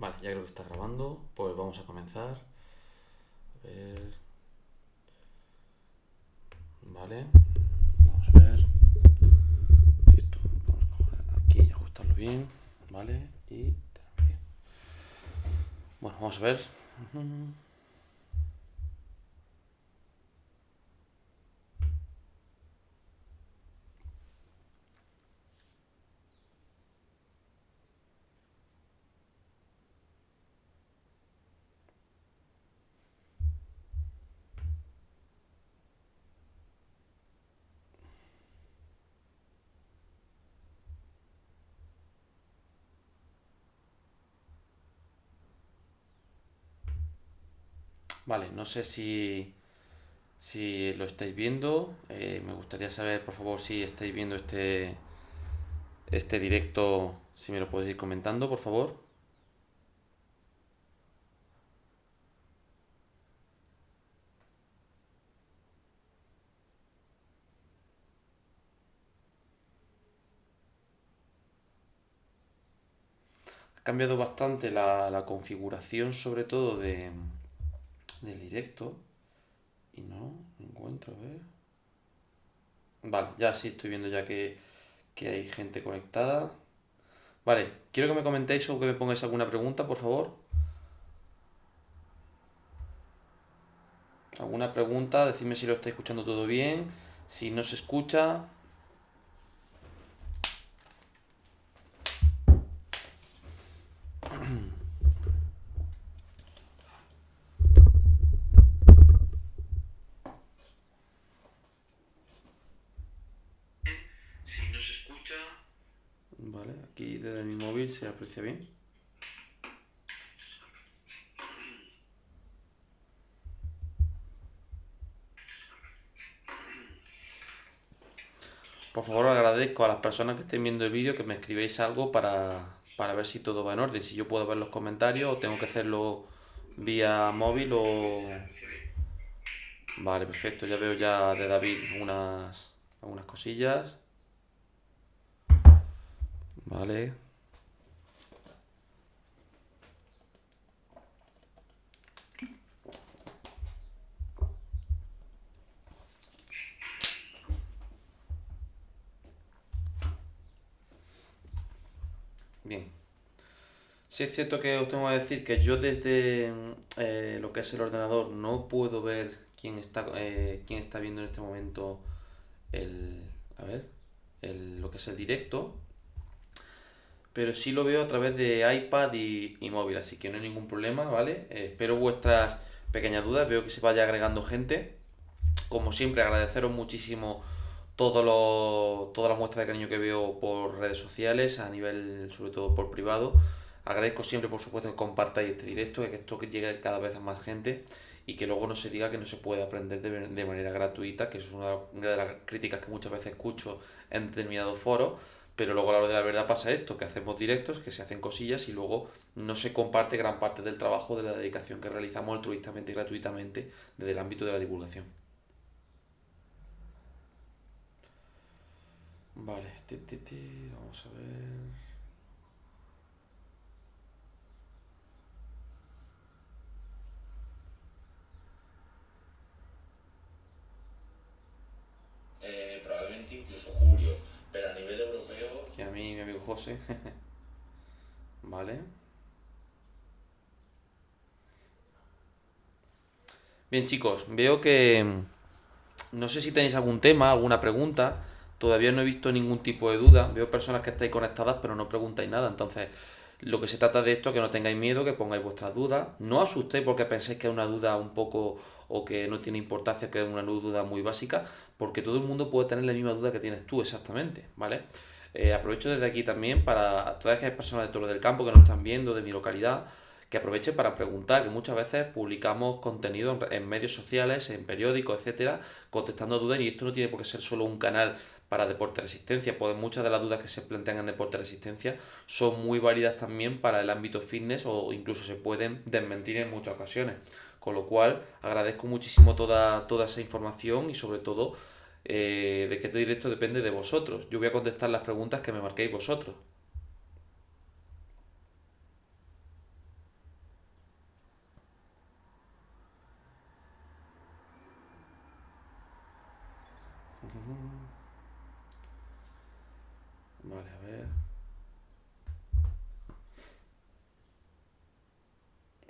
Vale, ya creo que está grabando, pues vamos a comenzar. A ver, vale, vamos a ver. Esto, vamos a coger aquí y ajustarlo bien, vale, y bueno, vamos a ver. Vale, no sé si lo estáis viendo. Me gustaría saber, por favor, si estáis viendo este directo, si me lo podéis ir comentando, por favor. Ha cambiado bastante la configuración, sobre todo del directo. Y no encuentro, a ver. Vale, ya sí estoy viendo ya que hay gente conectada. Vale, quiero que me comentéis o que me pongáis alguna pregunta, por favor. ¿Alguna pregunta? Decidme si lo estáis escuchando todo bien. Si no se escucha. Si no se escucha. Vale, aquí desde mi móvil se aprecia bien. Por favor, agradezco a las personas que estén viendo el vídeo que me escribáis algo para ver si todo va en orden. Si yo puedo ver los comentarios o tengo que hacerlo vía móvil o... Vale, perfecto. Ya veo ya de David algunas cosillas. Vale. Bien. Sí es cierto que os tengo que decir que yo desde lo que es el ordenador no puedo ver quién está viendo en este momento el, a ver, lo que es el directo, pero sí lo veo a través de iPad y móvil, así que no hay ningún problema, ¿vale? Espero vuestras pequeñas dudas, veo que se vaya agregando gente. Como siempre, agradeceros muchísimo toda la muestra de cariño que veo por redes sociales, a nivel, sobre todo por privado. Agradezco siempre, por supuesto, que compartáis este directo, que esto que llegue cada vez a más gente y que luego no se diga que no se puede aprender de manera gratuita, que es una de las críticas que muchas veces escucho en determinados foros, pero luego a la hora de la verdad pasa esto, que hacemos directos, que se hacen cosillas y luego no se comparte gran parte del trabajo, de la dedicación que realizamos altruistamente y gratuitamente desde el ámbito de la divulgación. Vale, vamos a ver. Probablemente incluso julio, pero a nivel europeo. Que a mí, mi amigo José. Vale. Bien, chicos, veo que no sé si tenéis algún tema, alguna pregunta. Todavía no he visto ningún tipo de duda. Veo personas que estáis conectadas, pero no preguntáis nada. Entonces, lo que se trata de esto es que no tengáis miedo, que pongáis vuestras dudas. No os asustéis porque penséis que es una duda un poco o que no tiene importancia, que es una duda muy básica, porque todo el mundo puede tener la misma duda que tienes tú exactamente, ¿vale? Aprovecho desde aquí también para todas aquellas personas de todo del campo que nos están viendo, de mi localidad, que aprovechen para preguntar, que muchas veces publicamos contenido en medios sociales, en periódicos, etcétera, contestando dudas y esto no tiene por qué ser solo un canal para deporte resistencia, pues muchas de las dudas que se plantean en deporte resistencia son muy válidas también para el ámbito fitness o incluso se pueden desmentir en muchas ocasiones. Con lo cual agradezco muchísimo toda esa información y sobre todo de que este directo depende de vosotros. Yo voy a contestar las preguntas que me marquéis vosotros. Vale, a ver.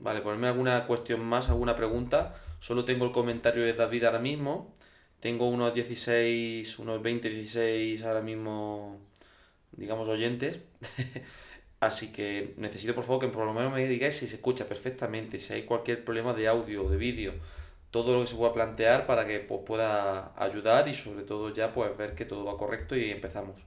Vale, ponerme alguna cuestión más, alguna pregunta. Solo tengo el comentario de David ahora mismo. Tengo unos 16, unos 20, 16 ahora mismo, digamos, oyentes. Así que necesito por favor que por lo menos me digáis si se escucha perfectamente, si hay cualquier problema de audio o de vídeo, todo lo que se pueda plantear para que pues, pueda ayudar y sobre todo ya pues ver que todo va correcto y empezamos.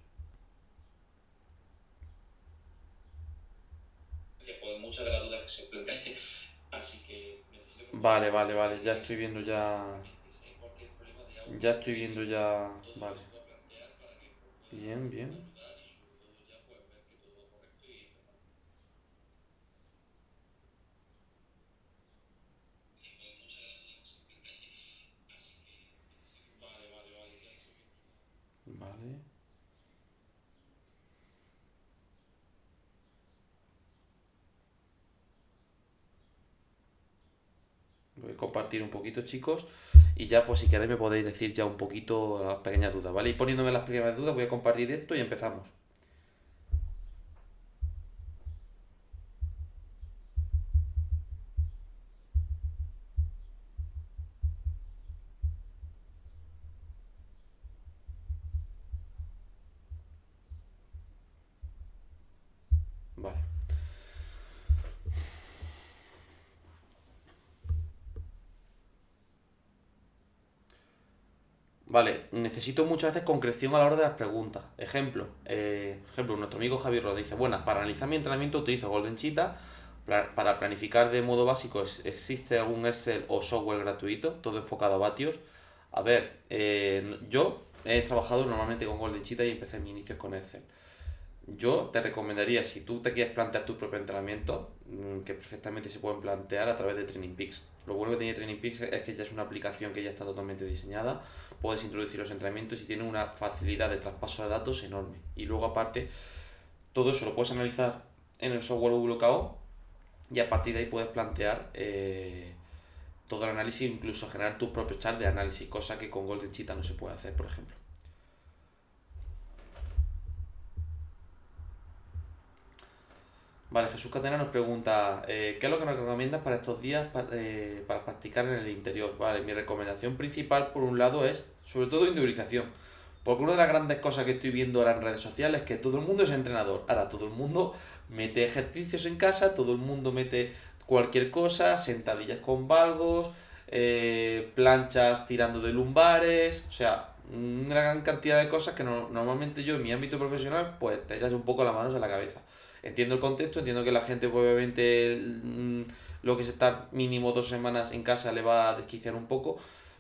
Vale, vale, vale, ya estoy viendo ya, ya estoy viendo ya, vale, bien, bien, vale. Voy a compartir un poquito, chicos, y ya pues si queréis me podéis decir ya un poquito las pequeñas dudas, ¿vale? Y poniéndome las pequeñas dudas voy a compartir esto y empezamos. Vale. Vale, necesito muchas veces concreción a la hora de las preguntas. Ejemplo, nuestro amigo Javier Roda dice, bueno, para analizar mi entrenamiento utilizo Golden Cheetah, para planificar de modo básico existe algún Excel o software gratuito, todo enfocado a vatios. A ver, yo he trabajado normalmente con Golden Cheetah y empecé mis inicios con Excel. Yo te recomendaría, si tú te quieres plantear tu propio entrenamiento, que perfectamente se pueden plantear a través de Training Peaks. Lo bueno que tiene Training Peaks es que ya es una aplicación que ya está totalmente diseñada, puedes introducir los entrenamientos y tiene una facilidad de traspaso de datos enorme. Y luego aparte, todo eso lo puedes analizar en el software WKO y a partir de ahí puedes plantear todo el análisis, incluso generar tus propios charts de análisis, cosa que con Golden Cheetah no se puede hacer, por ejemplo. Vale, Jesús Catena nos pregunta, ¿qué es lo que nos recomiendas para estos días para practicar en el interior? Vale, mi recomendación principal, por un lado, es sobre todo individualización. Porque una de las grandes cosas que estoy viendo ahora en redes sociales es que todo el mundo es entrenador. Ahora todo el mundo mete ejercicios en casa, todo el mundo mete cualquier cosa, sentadillas con valgos, planchas tirando de lumbares, o sea, una gran cantidad de cosas que normalmente yo en mi ámbito profesional, pues te echas un poco las manos a la cabeza. Entiendo el contexto, entiendo que la gente pues, obviamente lo que es estar mínimo 2 semanas en casa le va a desquiciar un poco,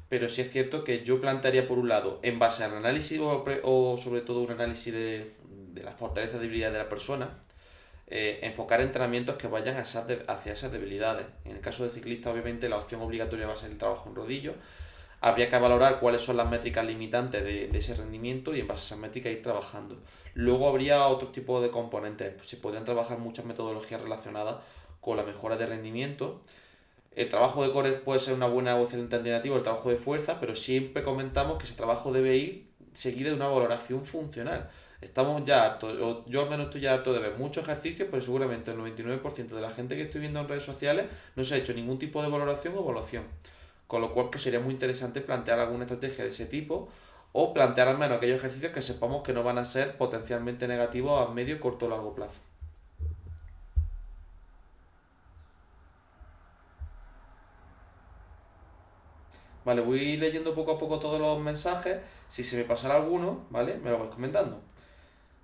pero sí es cierto que yo plantearía por un lado, en base al análisis o sobre todo un análisis de las fortalezas y debilidades de la persona, enfocar entrenamientos que vayan hacia esas debilidades. En el caso de ciclista, obviamente, la opción obligatoria va a ser el trabajo en rodillo. Habría que valorar cuáles son las métricas limitantes de ese rendimiento y en base a esas métricas ir trabajando. Luego habría otro tipo de componentes. Pues se podrían trabajar muchas metodologías relacionadas con la mejora de rendimiento. El trabajo de core puede ser una buena o excelente alternativa al trabajo de fuerza, pero siempre comentamos que ese trabajo debe ir seguido de una valoración funcional. Estamos ya hartos, o yo al menos estoy ya harto de ver muchos ejercicios, pero seguramente el 99% de la gente que estoy viendo en redes sociales no se ha hecho ningún tipo de valoración o evaluación. Con lo cual pues sería muy interesante plantear alguna estrategia de ese tipo o plantear al menos aquellos ejercicios que sepamos que no van a ser potencialmente negativos a medio, corto o largo plazo. Vale, voy leyendo poco a poco todos los mensajes. Si se me pasara alguno, ¿vale? Me lo vais comentando.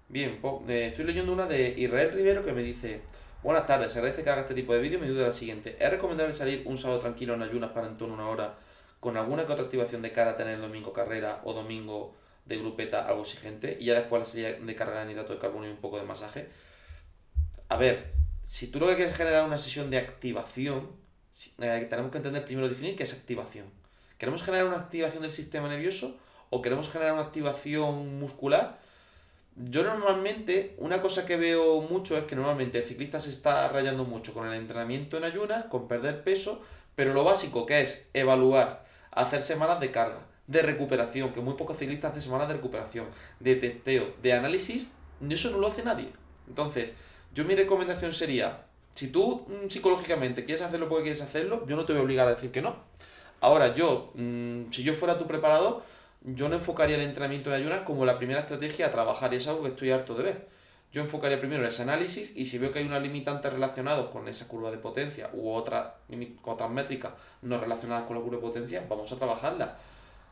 Bien, estoy leyendo una de Israel Rivero que me dice: Buenas tardes, se agradece que haga este tipo de vídeo. Mi duda es la siguiente: ¿es recomendable salir un sábado tranquilo en ayunas para en torno a una hora con alguna que otra activación de cara a tener el domingo carrera o domingo de grupeta algo exigente y ya después la salida de carga de hidrato de carbono y un poco de masaje? A ver, si tú lo que quieres es generar una sesión de activación, tenemos que entender primero definir qué es activación. ¿Queremos generar una activación del sistema nervioso o queremos generar una activación muscular? Yo normalmente, una cosa que veo mucho es que normalmente el ciclista se está rayando mucho con el entrenamiento en ayunas, con perder peso, pero lo básico que es evaluar, hacer semanas de carga, de recuperación, que muy pocos ciclistas hacen semanas de recuperación, de testeo, de análisis, eso no lo hace nadie. Entonces, yo mi recomendación sería, si tú psicológicamente quieres hacerlo porque quieres hacerlo, yo no te voy a obligar a decir que no. Ahora, si yo fuera tu preparador, yo no enfocaría el entrenamiento de ayunas como la primera estrategia a trabajar, y es algo que estoy harto de ver. Yo enfocaría primero ese análisis y si veo que hay unas limitantes relacionadas con esa curva de potencia u otras métricas no relacionadas con la curva de potencia, vamos a trabajarlas.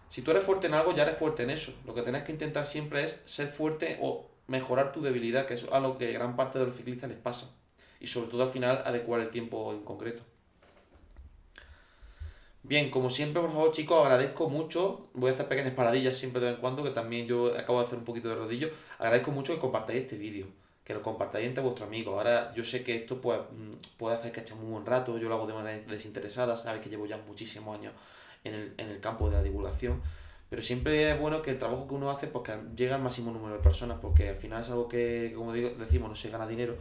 Si tú eres fuerte en algo, ya eres fuerte en eso. Lo que tienes que intentar siempre es ser fuerte o mejorar tu debilidad, que es a lo que gran parte de los ciclistas les pasa. Y sobre todo al final adecuar el tiempo en concreto. Bien, como siempre, por favor, chicos, agradezco mucho. Voy a hacer pequeñas paradillas siempre de vez en cuando, que también yo acabo de hacer un poquito de rodillo. Agradezco mucho que compartáis este vídeo, que lo compartáis entre vuestros amigos. Ahora, yo sé que esto pues, puede hacer que echemos un buen rato, yo lo hago de manera desinteresada, sabes que llevo ya muchísimos años en el campo de la divulgación, pero siempre es bueno que el trabajo que uno hace pues, que llegue al máximo número de personas, porque al final es algo que, como decimos, no se gana dinero,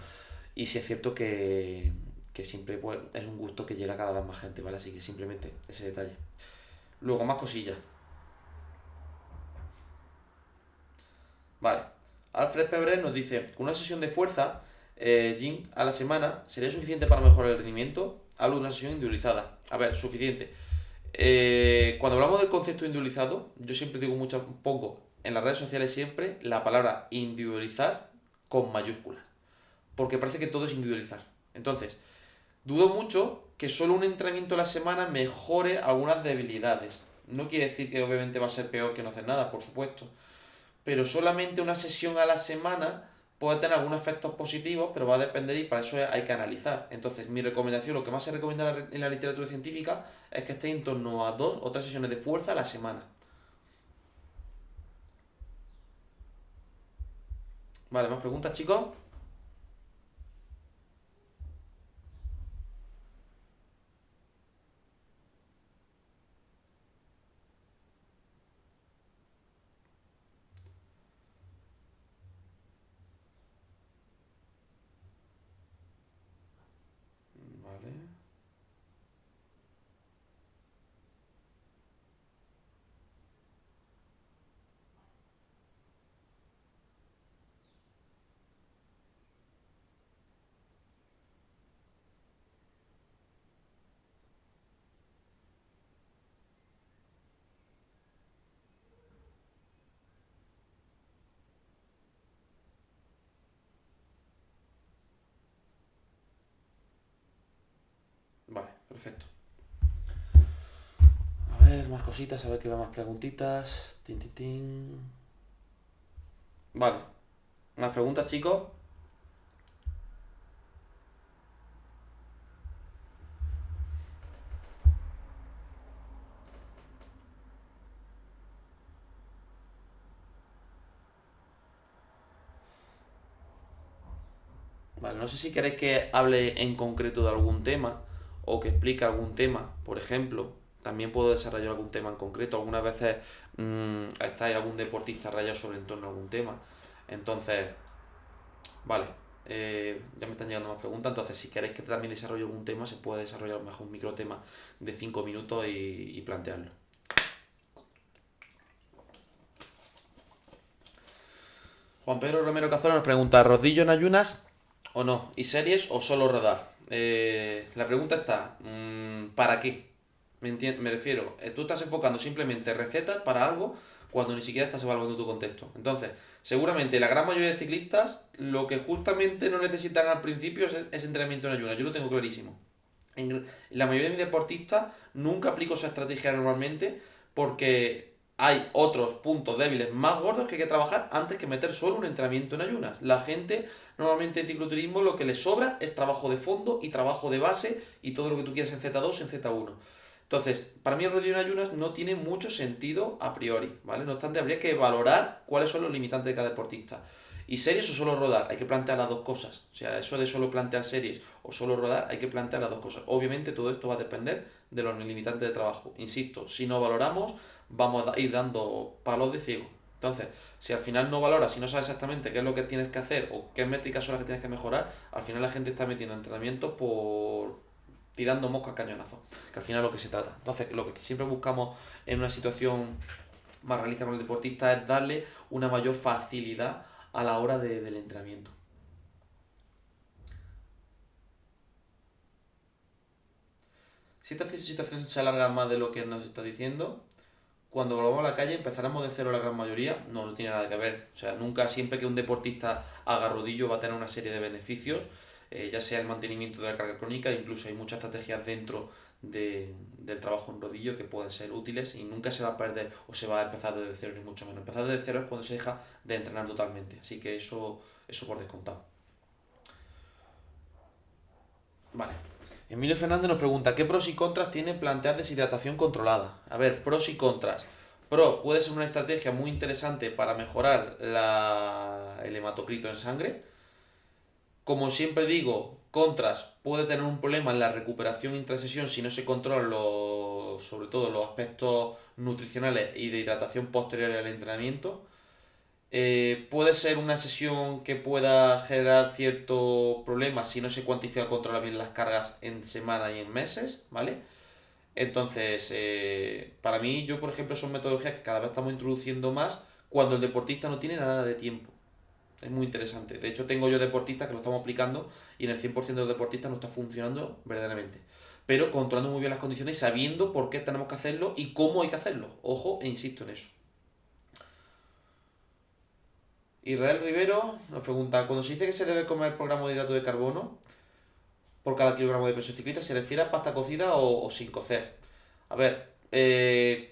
y sí es cierto que siempre pues, es un gusto que llegue a cada vez más gente, ¿vale? Así que simplemente ese detalle. Luego, más cosillas. Vale. Alfred Pebre nos dice, una sesión de fuerza, gym, a la semana, ¿sería suficiente para mejorar el rendimiento? Hablo de una sesión individualizada. A ver, suficiente. Cuando hablamos del concepto individualizado, yo siempre digo pongo en las redes sociales siempre la palabra individualizar con mayúsculas. Porque parece que todo es individualizar. Entonces, dudo mucho que solo un entrenamiento a la semana mejore algunas debilidades. No quiere decir que obviamente va a ser peor que no hacer nada, por supuesto. Pero solamente una sesión a la semana puede tener algunos efectos positivos, pero va a depender y para eso hay que analizar. Entonces, mi recomendación, lo que más se recomienda en la literatura científica, es que esté en torno a 2 o 3 sesiones de fuerza a la semana. Vale, ¿más preguntas, chicos? Vale. Vale, perfecto. A ver, más cositas, a ver qué va más preguntitas. Tin, tin, tin. Vale. ¿Más preguntas, chicos? Vale, no sé si queréis que hable en concreto de algún tema o que explique algún tema, por ejemplo. También puedo desarrollar algún tema en concreto. Algunas veces estáis algún deportista rayado sobre en torno a algún tema. Entonces, vale, ya me están llegando más preguntas. Entonces, si queréis que también desarrolle algún tema, se puede desarrollar a lo mejor un microtema de 5 minutos y plantearlo. Juan Pedro Romero Cazorla nos pregunta, ¿rodillo en ayunas o no? ¿Y series o solo rodar? La pregunta está, ¿para qué? Me refiero, tú estás enfocando simplemente recetas para algo cuando ni siquiera estás evaluando tu contexto. Entonces, seguramente la gran mayoría de ciclistas lo que justamente no necesitan al principio es entrenamiento en ayunas. Yo lo tengo clarísimo. En la mayoría de mis deportistas nunca aplico esa estrategia normalmente porque hay otros puntos débiles más gordos que hay que trabajar antes que meter solo un entrenamiento en ayunas. La gente normalmente en cicloturismo lo que le sobra es trabajo de fondo y trabajo de base y todo lo que tú quieras en Z2 en Z1. Entonces, para mí el rodillo en ayunas no tiene mucho sentido a priori, ¿vale? No obstante, habría que valorar cuáles son los limitantes de cada deportista. Y series o solo rodar, hay que plantear las dos cosas. O sea, eso de solo plantear series o solo rodar, hay que plantear las dos cosas. Obviamente todo esto va a depender de los limitantes de trabajo. Insisto, si no valoramos, vamos a ir dando palos de ciego. Entonces, si al final no valoras, si no sabes exactamente qué es lo que tienes que hacer o qué métricas son las que tienes que mejorar, al final la gente está metiendo entrenamientos por tirando mosca a cañonazo, que al final es lo que se trata. Entonces, lo que siempre buscamos en una situación más realista con el deportista es darle una mayor facilidad a la hora del entrenamiento. Si esta situación se alarga más de lo que nos está diciendo, cuando volvamos a la calle empezaremos de cero la gran mayoría, no, no tiene nada que ver. O sea, nunca, siempre que un deportista haga rodillo va a tener una serie de beneficios, ya sea el mantenimiento de la carga crónica, incluso hay muchas estrategias dentro del trabajo en rodillo que pueden ser útiles y nunca se va a perder o se va a empezar desde cero, ni mucho menos. Empezar desde cero es cuando se deja de entrenar totalmente, así que eso por descontado. Vale. Emilio Fernández nos pregunta, ¿qué pros y contras tiene plantear deshidratación controlada? A ver, pros y contras. Pro, puede ser una estrategia muy interesante para mejorar el hematocrito en sangre. Como siempre digo, contras, puede tener un problema en la recuperación intrasesión si no se controlan sobre todo los aspectos nutricionales y de hidratación posterior al entrenamiento. Puede ser una sesión que pueda generar cierto problema si no se cuantifica o controla bien las cargas en semanas y en meses, ¿vale? Entonces, para mí, yo por ejemplo, son metodologías que cada vez estamos introduciendo más cuando el deportista no tiene nada de tiempo. Es muy interesante. De hecho, tengo yo deportistas que lo estamos aplicando y en el 100% de los deportistas no está funcionando verdaderamente. Pero controlando muy bien las condiciones y sabiendo por qué tenemos que hacerlo y cómo hay que hacerlo. Ojo, e insisto en eso. Israel Rivero nos pregunta, cuando se dice que se debe comer por gramo de hidrato de carbono por cada kilogramo de peso ciclista, ¿se refiere a pasta cocida o sin cocer? A ver,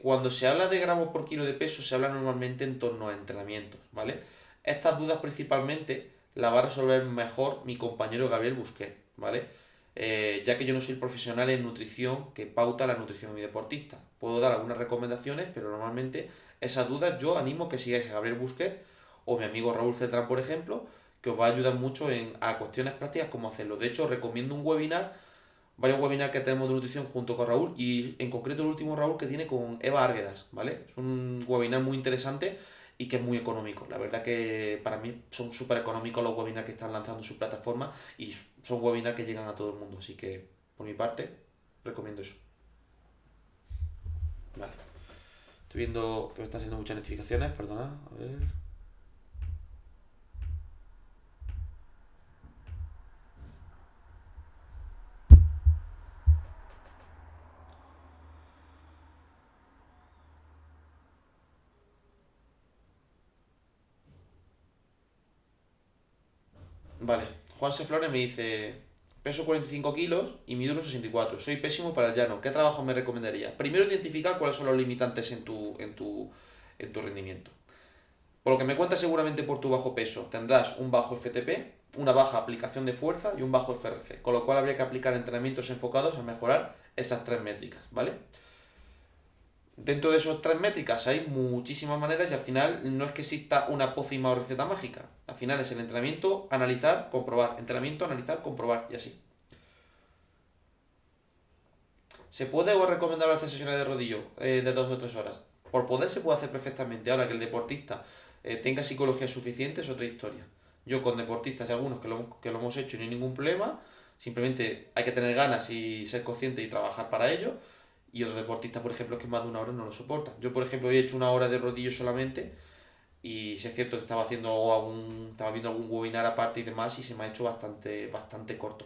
cuando se habla de gramos por kilo de peso se habla normalmente en torno a entrenamientos, ¿vale? Estas dudas principalmente las va a resolver mejor mi compañero Gabriel Busquet, ¿vale? Ya que yo no soy el profesional en nutrición que pauta la nutrición de mi deportista. Puedo dar algunas recomendaciones, pero normalmente esas dudas yo animo que sigáis a Gabriel Busquet o mi amigo Raúl Celtrán, por ejemplo, que os va a ayudar mucho a cuestiones prácticas cómo hacerlo. De hecho, recomiendo un webinar, varios webinars que tenemos de nutrición junto con Raúl y en concreto el último Raúl que tiene con Eva Arguedas, ¿vale? Es un webinar muy interesante y que es muy económico. La verdad que para mí son súper económicos los webinars que están lanzando en su plataforma y son webinars que llegan a todo el mundo. Así que, por mi parte, recomiendo eso. Vale. Estoy viendo que me están haciendo muchas notificaciones, perdona. A ver. Vale. Juanse Flores me dice, peso 45 kilos y mido unos 64. Soy pésimo para el llano. ¿Qué trabajo me recomendaría? Primero identificar cuáles son los limitantes en tu rendimiento. Por lo que me cuentas seguramente por tu bajo peso tendrás un bajo FTP, una baja aplicación de fuerza y un bajo FRC, con lo cual habría que aplicar entrenamientos enfocados a mejorar esas tres métricas, ¿vale? Dentro de esas tres métricas hay muchísimas maneras y al final no es que exista una pócima o receta mágica. Al final es el entrenamiento, analizar, comprobar. Entrenamiento, analizar, comprobar y así. ¿Se puede o recomendar hacer sesiones de rodillo de 2 o 3 horas? Por poder se puede hacer perfectamente. Ahora que el deportista tenga psicología suficiente es otra historia. Yo con deportistas y algunos que lo hemos hecho y no hay ningún problema. Simplemente hay que tener ganas y ser consciente y trabajar para ello. Y otros deportistas, por ejemplo, que más de una hora no lo soportan. Yo, por ejemplo, he hecho una hora de rodillo solamente y si es cierto que estaba viendo algún webinar aparte y demás y se me ha hecho bastante corto.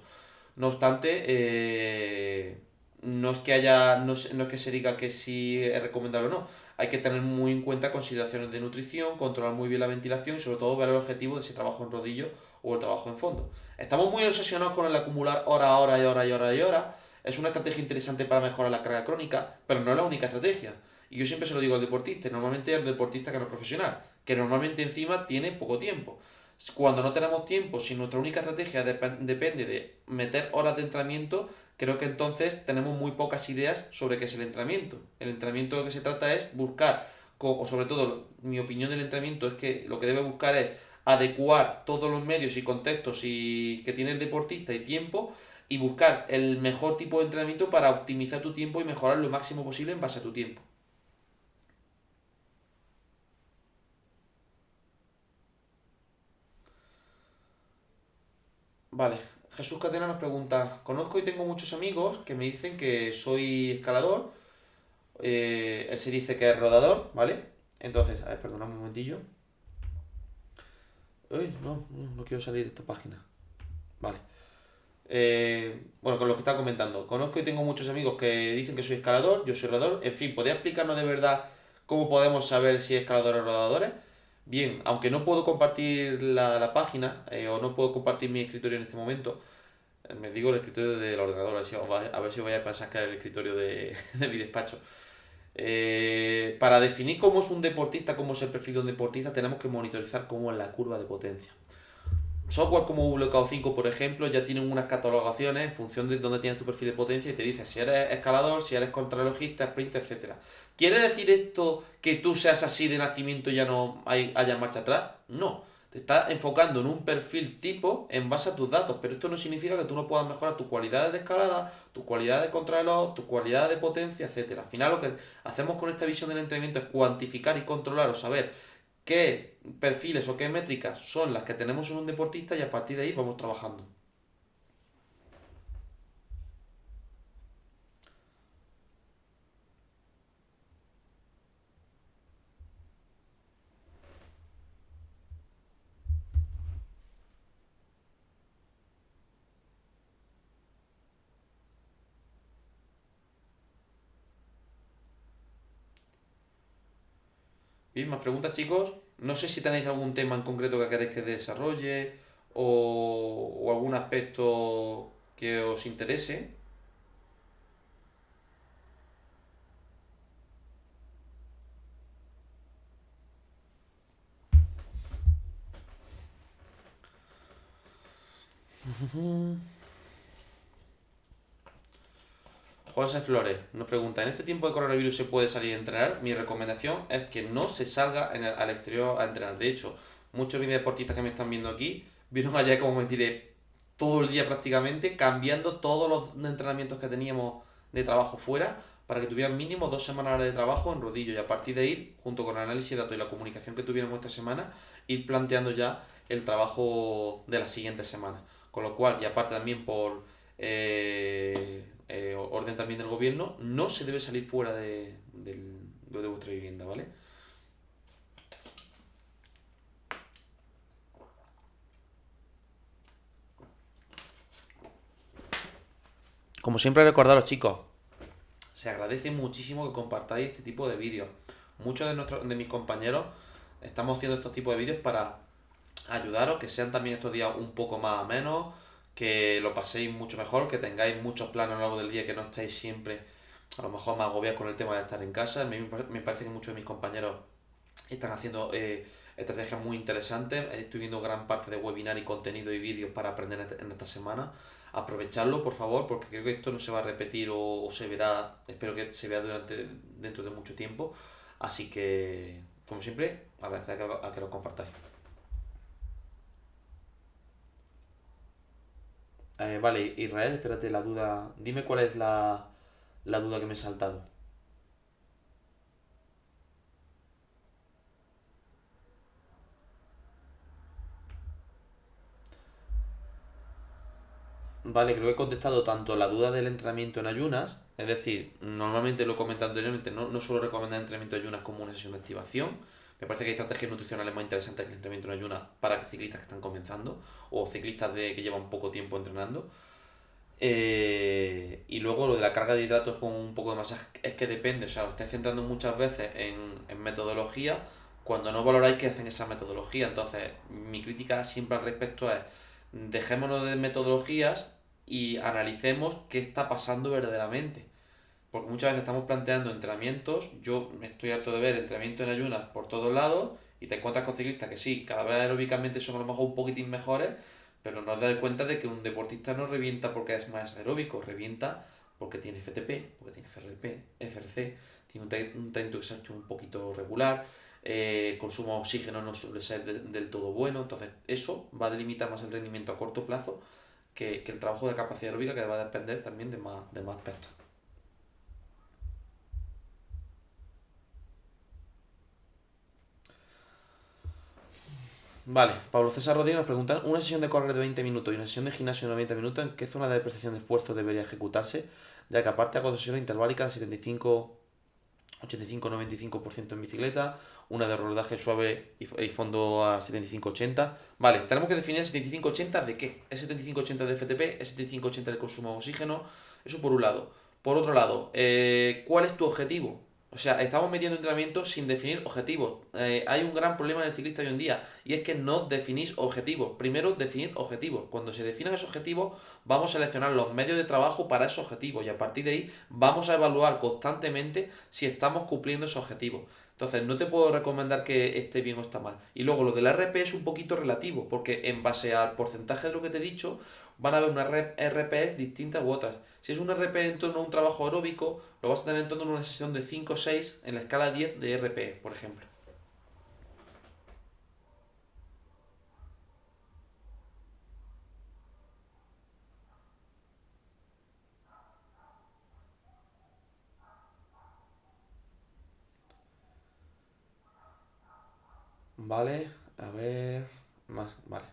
No obstante, no es que se diga que sí es recomendable o no. Hay que tener muy en cuenta consideraciones de nutrición, controlar muy bien la ventilación y sobre todo ver el objetivo de ese trabajo en rodillo o el trabajo en fondo. Estamos muy obsesionados con el acumular hora, hora y hora y hora y hora. Es una estrategia interesante para mejorar la carga crónica, pero no es la única estrategia. Y yo siempre se lo digo al deportista, normalmente es el deportista que no es profesional, que normalmente encima tiene poco tiempo. Cuando no tenemos tiempo, si nuestra única estrategia depende de meter horas de entrenamiento, creo que entonces tenemos muy pocas ideas sobre qué es el entrenamiento. El entrenamiento de lo que se trata es buscar, o sobre todo mi opinión del entrenamiento es que lo que debe buscar es adecuar todos los medios y contextos que tiene el deportista y tiempo y buscar el mejor tipo de entrenamiento para optimizar tu tiempo y mejorar lo máximo posible en base a tu tiempo. Vale, Jesús Catena nos pregunta, conozco y tengo muchos amigos que me dicen que soy escalador, él se dice que es rodador, ¿vale? Entonces, a ver, perdona un momentillo. Uy, no quiero salir de esta página. Vale. Bueno, con lo que estaba comentando. Conozco y tengo muchos amigos que dicen que soy escalador, yo soy rodador. En fin, ¿podría explicarnos de verdad cómo podemos saber si escaladores o rodadores? Bien, aunque no puedo compartir la página o no puedo compartir mi escritorio en este momento, me digo el escritorio del ordenador, a ver si os vais a pensar que es el escritorio de mi despacho. Para definir cómo es un deportista, cómo es el perfil de un deportista, tenemos que monitorizar cómo es la curva de potencia. Software como WKO5, por ejemplo, ya tienen unas catalogaciones en función de dónde tienes tu perfil de potencia y te dice si eres escalador, si eres contrarrelojista, sprint, etcétera. ¿Quiere decir esto que tú seas así de nacimiento y ya no haya marcha atrás? No. Te está enfocando en un perfil tipo en base a tus datos, pero esto no significa que tú no puedas mejorar tus cualidades de escalada, tus cualidades de contrarreloj, tus cualidades de potencia, etcétera. Al final lo que hacemos con esta visión del entrenamiento es cuantificar y controlar o saber qué perfiles o qué métricas son las que tenemos en un deportista y a partir de ahí vamos trabajando. Bien, más preguntas, chicos. No sé si tenéis algún tema en concreto que queréis que desarrolle o algún aspecto que os interese. José Flores nos pregunta, ¿en este tiempo de coronavirus se puede salir a entrenar? Mi recomendación es que no se salga al exterior a entrenar. De hecho, muchos de mis deportistas que me están viendo aquí vieron ayer como me tiré todo el día prácticamente cambiando todos los entrenamientos que teníamos de trabajo fuera para que tuvieran mínimo 2 semanas de trabajo en rodillo y a partir de ir, junto con el análisis de datos y la comunicación que tuviéramos esta semana, ir planteando ya el trabajo de la siguiente semana. Con lo cual, y aparte también por orden también del gobierno, no se debe salir fuera de vuestra vivienda, ¿vale? Como siempre recordaros, chicos, se agradece muchísimo que compartáis este tipo de vídeos. Muchos de mis compañeros estamos haciendo estos tipos de vídeos para ayudaros, que sean también estos días un poco más amenos, que lo paséis mucho mejor, que tengáis muchos planes a lo largo del día, que no estéis siempre a lo mejor más agobiados con el tema de estar en casa. A mí me parece que muchos de mis compañeros están haciendo estrategias muy interesantes. Estoy viendo gran parte de webinar y contenido y vídeos para aprender en esta semana. Aprovecharlo, por favor, porque creo que esto no se va a repetir o se verá, espero que se vea dentro de mucho tiempo. Así que, como siempre, agradecer a que lo compartáis. Vale, Israel, espérate la duda. Dime cuál es la duda que me he saltado. Vale, creo que he contestado tanto la duda del entrenamiento en ayunas, es decir, normalmente lo he comentado anteriormente, no suelo recomendar entrenamiento en ayunas como una sesión de activación. Me parece que hay estrategias nutricionales más interesantes que el entrenamiento en ayunas para ciclistas que están comenzando o ciclistas que llevan poco tiempo entrenando. Y luego lo de la carga de hidratos con un poco de masaje es que depende, o sea, os estáis centrando muchas veces en metodología cuando no valoráis qué hacen esa metodología. Entonces, mi crítica siempre al respecto es dejémonos de metodologías y analicemos qué está pasando verdaderamente. Porque muchas veces estamos planteando entrenamientos, yo me estoy harto de ver entrenamiento en ayunas por todos lados y te encuentras con ciclistas que sí, cada vez aeróbicamente son a lo mejor un poquitín mejores, pero no os dais cuenta de que un deportista no revienta porque es más aeróbico, revienta porque tiene FTP, porque tiene FRC, tiene un time to exhaustion un poquito regular, el consumo de oxígeno no suele ser del todo bueno, entonces eso va a delimitar más el rendimiento a corto plazo que el trabajo de capacidad aeróbica que va a depender también de más aspectos. Vale, Pablo César Rodríguez nos pregunta, una sesión de correr de 20 minutos y una sesión de gimnasio de 90 minutos, ¿en qué zona de depreciación de esfuerzo debería ejecutarse? Ya que aparte hago dos sesiones interválicas de 75 85-95% en bicicleta, una de rodaje suave y fondo a 75-80. Vale, tenemos que definir el 75-80 de qué. ¿Es 75-80 de FTP? ¿Es 75-80 de consumo de oxígeno? Eso por un lado. Por otro lado, ¿cuál es tu objetivo? O sea, estamos metiendo entrenamiento sin definir objetivos. Hay un gran problema en el ciclista hoy en día y es que no definís objetivos. Primero, definid objetivos. Cuando se definan esos objetivos, vamos a seleccionar los medios de trabajo para esos objetivos y a partir de ahí vamos a evaluar constantemente si estamos cumpliendo esos objetivos. Entonces, no te puedo recomendar que esté bien o está mal. Y luego, lo del RP es un poquito relativo, porque en base al porcentaje de lo que te he dicho, van a haber unas RPs distintas u otras. Si es un RP en torno a un trabajo aeróbico, lo vas a tener en torno a una sesión de 5 o 6 en la escala 10 de RP, por ejemplo. Vale, a ver. Más, vale.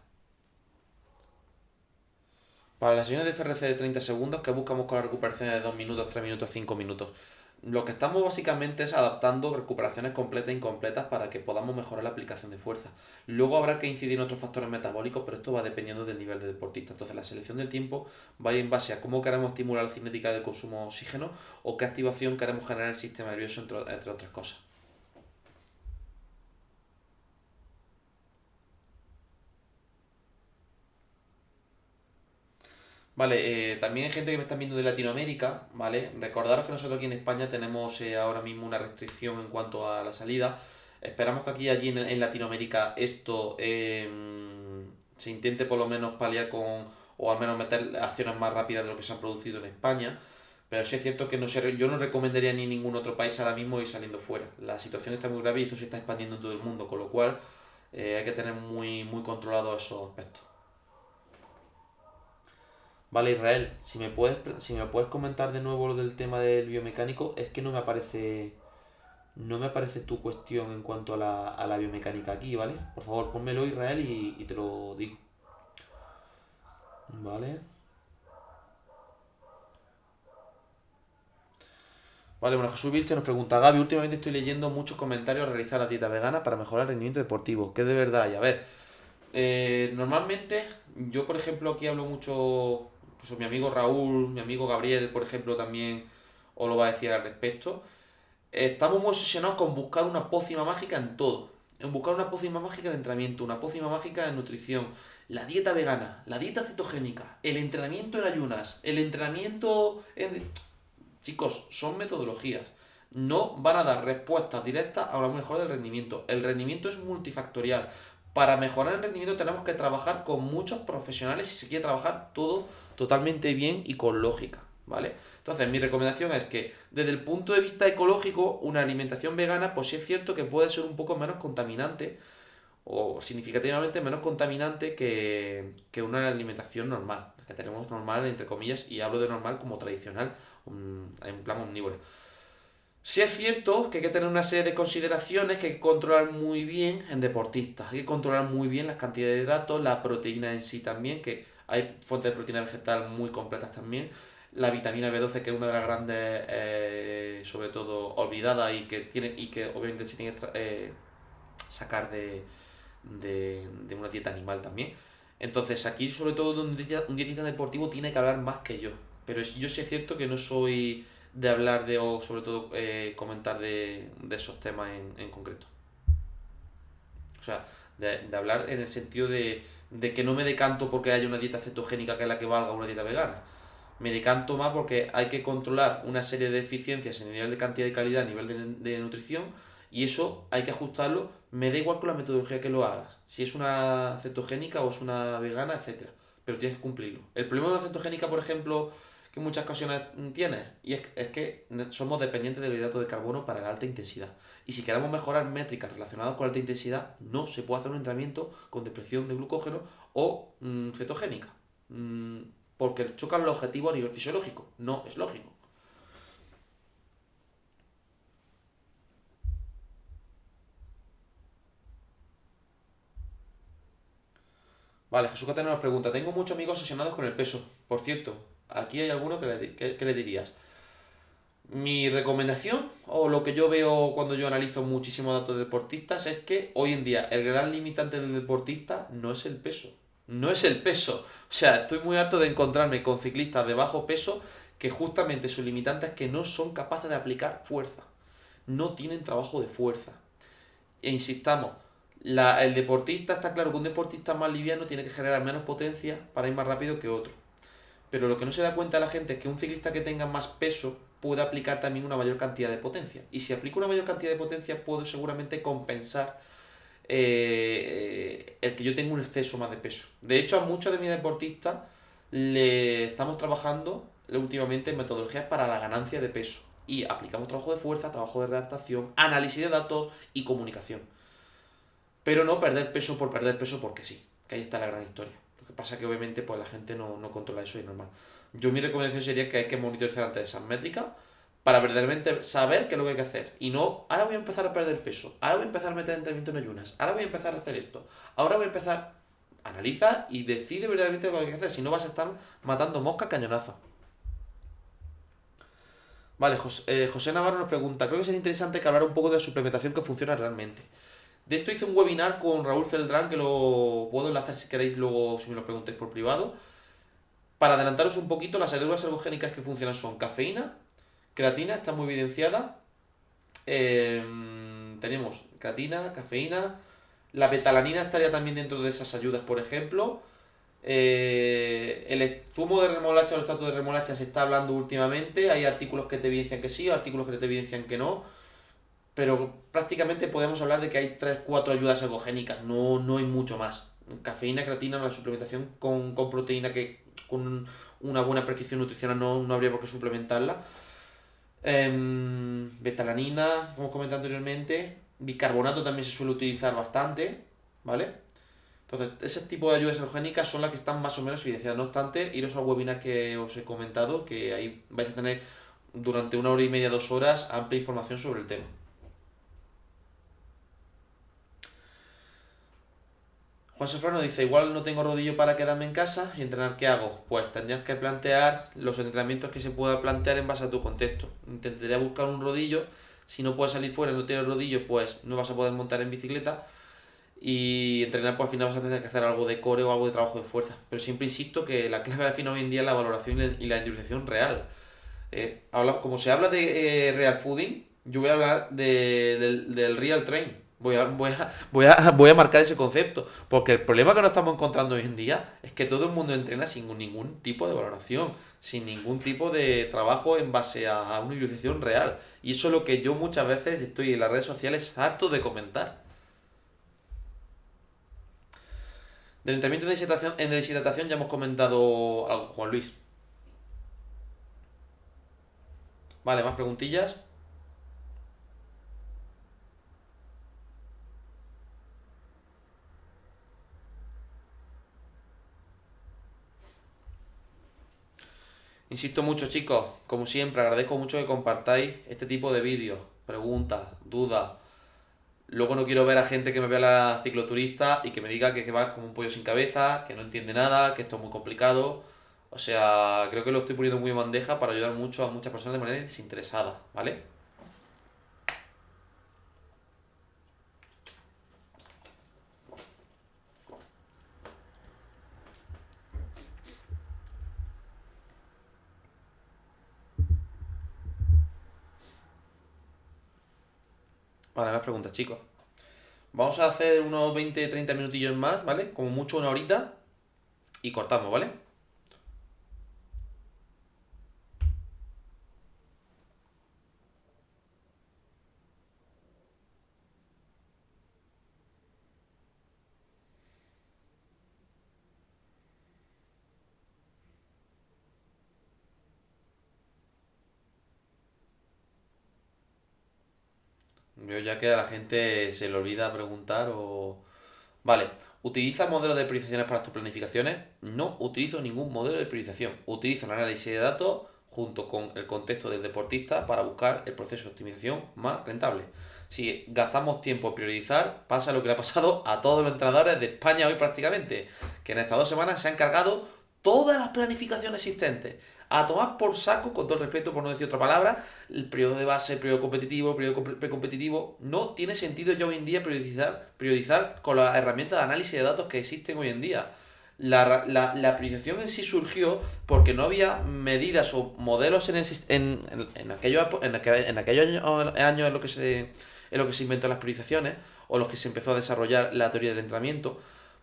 Para las sesiones de FRC de 30 segundos, que buscamos con la recuperación de 2 minutos, 3 minutos, 5 minutos? Lo que estamos básicamente es adaptando recuperaciones completas e incompletas para que podamos mejorar la aplicación de fuerza. Luego habrá que incidir en otros factores metabólicos, pero esto va dependiendo del nivel de deportista. Entonces la selección del tiempo va a ir en base a cómo queremos estimular la cinética del consumo de oxígeno o qué activación queremos generar en el sistema nervioso, entre otras cosas. Vale, también hay gente que me está viendo de Latinoamérica, ¿vale? Recordaros que nosotros aquí en España tenemos ahora mismo una restricción en cuanto a la salida. Esperamos que aquí allí en Latinoamérica esto se intente por lo menos paliar con, o al menos meter acciones más rápidas de lo que se han producido en España. Pero sí es cierto que yo no recomendaría ni ningún otro país ahora mismo ir saliendo fuera. La situación está muy grave y esto se está expandiendo en todo el mundo, con lo cual hay que tener muy, muy controlados esos aspectos. Vale, Israel, si me puedes comentar de nuevo lo del tema del biomecánico, es que no me aparece tu cuestión en cuanto a la biomecánica aquí, ¿vale? Por favor, pónmelo, Israel, y te lo digo. Vale. Vale, bueno, Jesús Vilche nos pregunta, Gaby, últimamente estoy leyendo muchos comentarios a realizar la dieta vegana para mejorar el rendimiento deportivo. ¿Qué de verdad hay? A ver, normalmente, yo por ejemplo aquí hablo mucho, incluso mi amigo Raúl, mi amigo Gabriel, por ejemplo, también os lo va a decir al respecto. Estamos muy obsesionados con buscar una pócima mágica en todo. En buscar una pócima mágica en entrenamiento, una pócima mágica en nutrición, la dieta vegana, la dieta cetogénica, el entrenamiento en ayunas, el entrenamiento en... Chicos, son metodologías. No van a dar respuestas directas a la mejora del rendimiento. El rendimiento es multifactorial. Para mejorar el rendimiento tenemos que trabajar con muchos profesionales si se quiere trabajar todo totalmente bien y con lógica, ¿vale? Entonces, mi recomendación es que desde el punto de vista ecológico, una alimentación vegana, pues sí es cierto que puede ser un poco menos contaminante o significativamente menos contaminante que una alimentación normal, que tenemos normal, entre comillas, y hablo de normal como tradicional, en plan omnívoro. Sí es cierto que hay que tener una serie de consideraciones que hay que controlar muy bien en deportistas. Hay que controlar muy bien las cantidades de hidratos, la proteína en sí también, que hay fuentes de proteína vegetal muy completas también. La vitamina B12, que es una de las grandes, sobre todo, olvidadas y que obviamente se tiene que sacar de una dieta animal también. Entonces, aquí, sobre todo, un dietista deportivo tiene que hablar más que yo. Pero yo sí es cierto que no soy de hablar o sobre todo comentar de esos temas en concreto. O sea, de hablar en el sentido de que no me decanto porque haya una dieta cetogénica que es la que valga una dieta vegana. Me decanto más porque hay que controlar una serie de deficiencias en el nivel de cantidad y calidad, a nivel de nutrición, y eso hay que ajustarlo. Me da igual con la metodología que lo hagas, si es una cetogénica o es una vegana, etcétera, pero tienes que cumplirlo. El problema de la cetogénica, por ejemplo, que en muchas ocasiones tienes, y es que somos dependientes del hidrato de carbono para la alta intensidad. Y si queremos mejorar métricas relacionadas con la alta intensidad, no se puede hacer un entrenamiento con depresión de glucógeno o cetogénica. Mm, Porque chocan los objetivos a nivel fisiológico. No es lógico. Vale, Jesús Catena nos pregunta, tengo muchos amigos obsesionados con el peso. Por cierto, aquí hay alguno que le dirías. Mi recomendación, o lo que yo veo cuando yo analizo muchísimos datos de deportistas, es que hoy en día el gran limitante del deportista no es el peso. No es el peso. O sea, estoy muy harto de encontrarme con ciclistas de bajo peso que justamente su limitante es que no son capaces de aplicar fuerza. No tienen trabajo de fuerza. E insistamos, el deportista, está claro que un deportista más liviano tiene que generar menos potencia para ir más rápido que otro. Pero lo que no se da cuenta la gente es que un ciclista que tenga más peso puede aplicar también una mayor cantidad de potencia. Y si aplico una mayor cantidad de potencia, puedo seguramente compensar el que yo tenga un exceso más de peso. De hecho, a muchos de mis deportistas le estamos trabajando últimamente en metodologías para la ganancia de peso. Y aplicamos trabajo de fuerza, trabajo de redactación, análisis de datos y comunicación. Pero no perder peso por perder peso porque sí, que ahí está la gran historia. Lo que pasa es que obviamente pues la gente no controla eso y es normal. Yo mi recomendación sería que hay que monitorizar antes de esas métricas para verdaderamente saber qué es lo que hay que hacer. Y no, ahora voy a empezar a perder peso, ahora voy a empezar a meter entrenamiento en ayunas, ahora voy a empezar a hacer esto, ahora voy a empezar... Analiza y decide verdaderamente lo que hay que hacer, si no vas a estar matando moscas cañonazos. Vale, José Navarro nos pregunta, creo que sería interesante que hablara un poco de la suplementación que funciona realmente. De esto hice un webinar con Raúl Celdrán, que lo puedo enlazar si queréis luego, si me lo preguntáis por privado. Para adelantaros un poquito, las ayudas ergogénicas que funcionan son cafeína, creatina, está muy evidenciada. Tenemos creatina, cafeína. La betalanina estaría también dentro de esas ayudas, por ejemplo. El zumo de remolacha o el extracto de remolacha se está hablando últimamente. Hay artículos que te evidencian que sí, artículos que te evidencian que no. Pero prácticamente podemos hablar de que hay 3 4 ayudas ergogénicas, no hay mucho más. Cafeína, creatina, la suplementación con proteína que con una buena prescripción nutricional no habría por qué suplementarla. Betalanina, como comenté anteriormente, bicarbonato también se suele utilizar bastante, ¿vale? Entonces, ese tipo de ayudas ergogénicas son las que están más o menos evidenciadas. No obstante, iros al webinar que os he comentado, que ahí vais a tener durante 1 hora y media, 2 horas, amplia información sobre el tema. Juan Sofrano dice, igual no tengo rodillo para quedarme en casa y entrenar, ¿qué hago? Pues tendrías que plantear los entrenamientos que se pueda plantear en base a tu contexto. Intentaría buscar un rodillo, si no puedes salir fuera y no tienes rodillo, pues no vas a poder montar en bicicleta y entrenar, pues al final vas a tener que hacer algo de core o algo de trabajo de fuerza. Pero siempre insisto que la clave al final hoy en día es la valoración y la individualización real. Como se habla de real fooding, yo voy a hablar del real train. Voy a marcar ese concepto. Porque el problema que nos estamos encontrando hoy en día es que todo el mundo entrena sin ningún tipo de valoración, sin ningún tipo de trabajo en base a una utilización real. Y eso es lo que yo muchas veces estoy en las redes sociales harto de comentar. Del entrenamiento de deshidratación, en deshidratación ya hemos comentado algo, Juan Luis. Vale, más preguntillas. Insisto mucho, chicos, como siempre, agradezco mucho que compartáis este tipo de vídeos, preguntas, dudas. Luego no quiero ver a gente que me vea la cicloturista y que me diga que va como un pollo sin cabeza, que no entiende nada, que esto es muy complicado. O sea, creo que lo estoy poniendo muy en bandeja para ayudar mucho a muchas personas de manera desinteresada, ¿vale? Vale, más preguntas, chicos. Vamos a hacer unos 20 30 minutillos más, ¿vale? Como mucho 1 horita y cortamos, ¿vale? Veo ya que a la gente se le olvida preguntar o... Vale, ¿utiliza modelos de priorizaciones para tus planificaciones? No utilizo ningún modelo de priorización. Utilizo el análisis de datos junto con el contexto del deportista para buscar el proceso de optimización más rentable. Si gastamos tiempo en priorizar, pasa lo que le ha pasado a todos los entrenadores de España hoy prácticamente, que en estas 2 semanas se han cargado todas las planificaciones existentes. A tomar por saco, con todo el respeto, por no decir otra palabra, el periodo de base, el periodo competitivo, el periodo precompetitivo. No tiene sentido ya hoy en día priorizar con las herramientas de análisis de datos que existen hoy en día. La priorización en sí surgió porque no había medidas o modelos en aquellos años en los que se inventó las priorizaciones o los que se empezó a desarrollar la teoría del entrenamiento,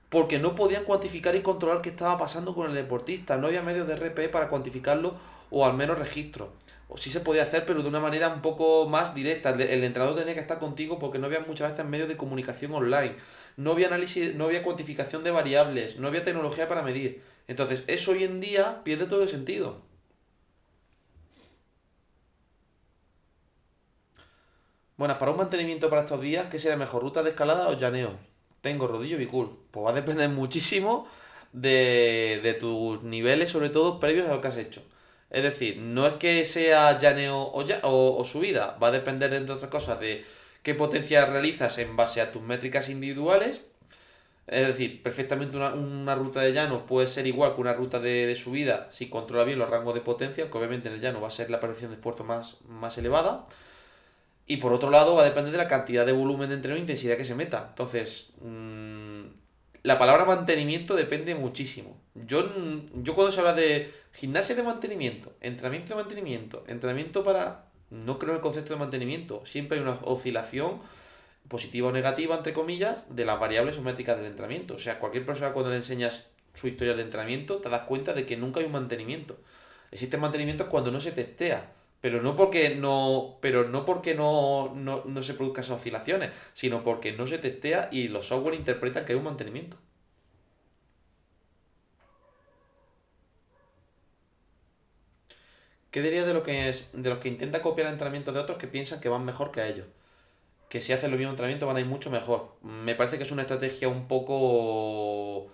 porque no podían cuantificar y controlar qué estaba pasando con el deportista. No había medios de RPE para cuantificarlo o al menos registros. O sí se podía hacer, pero de una manera un poco más directa. El entrenador tenía que estar contigo porque no había muchas veces medios de comunicación online. No había análisis, no había cuantificación de variables, no había tecnología para medir. Entonces, eso hoy en día pierde todo el sentido. Bueno, para un mantenimiento para estos días, ¿qué sería mejor? ¿Ruta de escalada o llaneo? Tengo rodillo y bicul. Pues va a depender muchísimo de tus niveles, sobre todo previos a lo que has hecho. Es decir, no es que sea llaneo o subida, va a depender, entre otras cosas, de qué potencia realizas en base a tus métricas individuales. Es decir, perfectamente una ruta de llano puede ser igual que una ruta de subida si controla bien los rangos de potencia, que obviamente en el llano va a ser la percepción de esfuerzo más elevada. Y por otro lado, va a depender de la cantidad de volumen de entreno e intensidad que se meta. Entonces, la palabra mantenimiento depende muchísimo. Yo cuando se habla de gimnasia de mantenimiento, entrenamiento para... No creo en el concepto de mantenimiento. Siempre hay una oscilación positiva o negativa, entre comillas, de las variables o métricas del entrenamiento. O sea, cualquier persona cuando le enseñas su historia de entrenamiento, te das cuenta de que nunca hay un mantenimiento. Existen mantenimientos cuando no se testea. Pero no porque no se produzcan esas oscilaciones, sino porque no se testea y los software interpretan que hay un mantenimiento. ¿Qué diría de los que intentan copiar el entrenamiento de otros que piensan que van mejor que a ellos? Que si hacen lo mismo entrenamiento van a ir mucho mejor. Me parece que es una estrategia un poco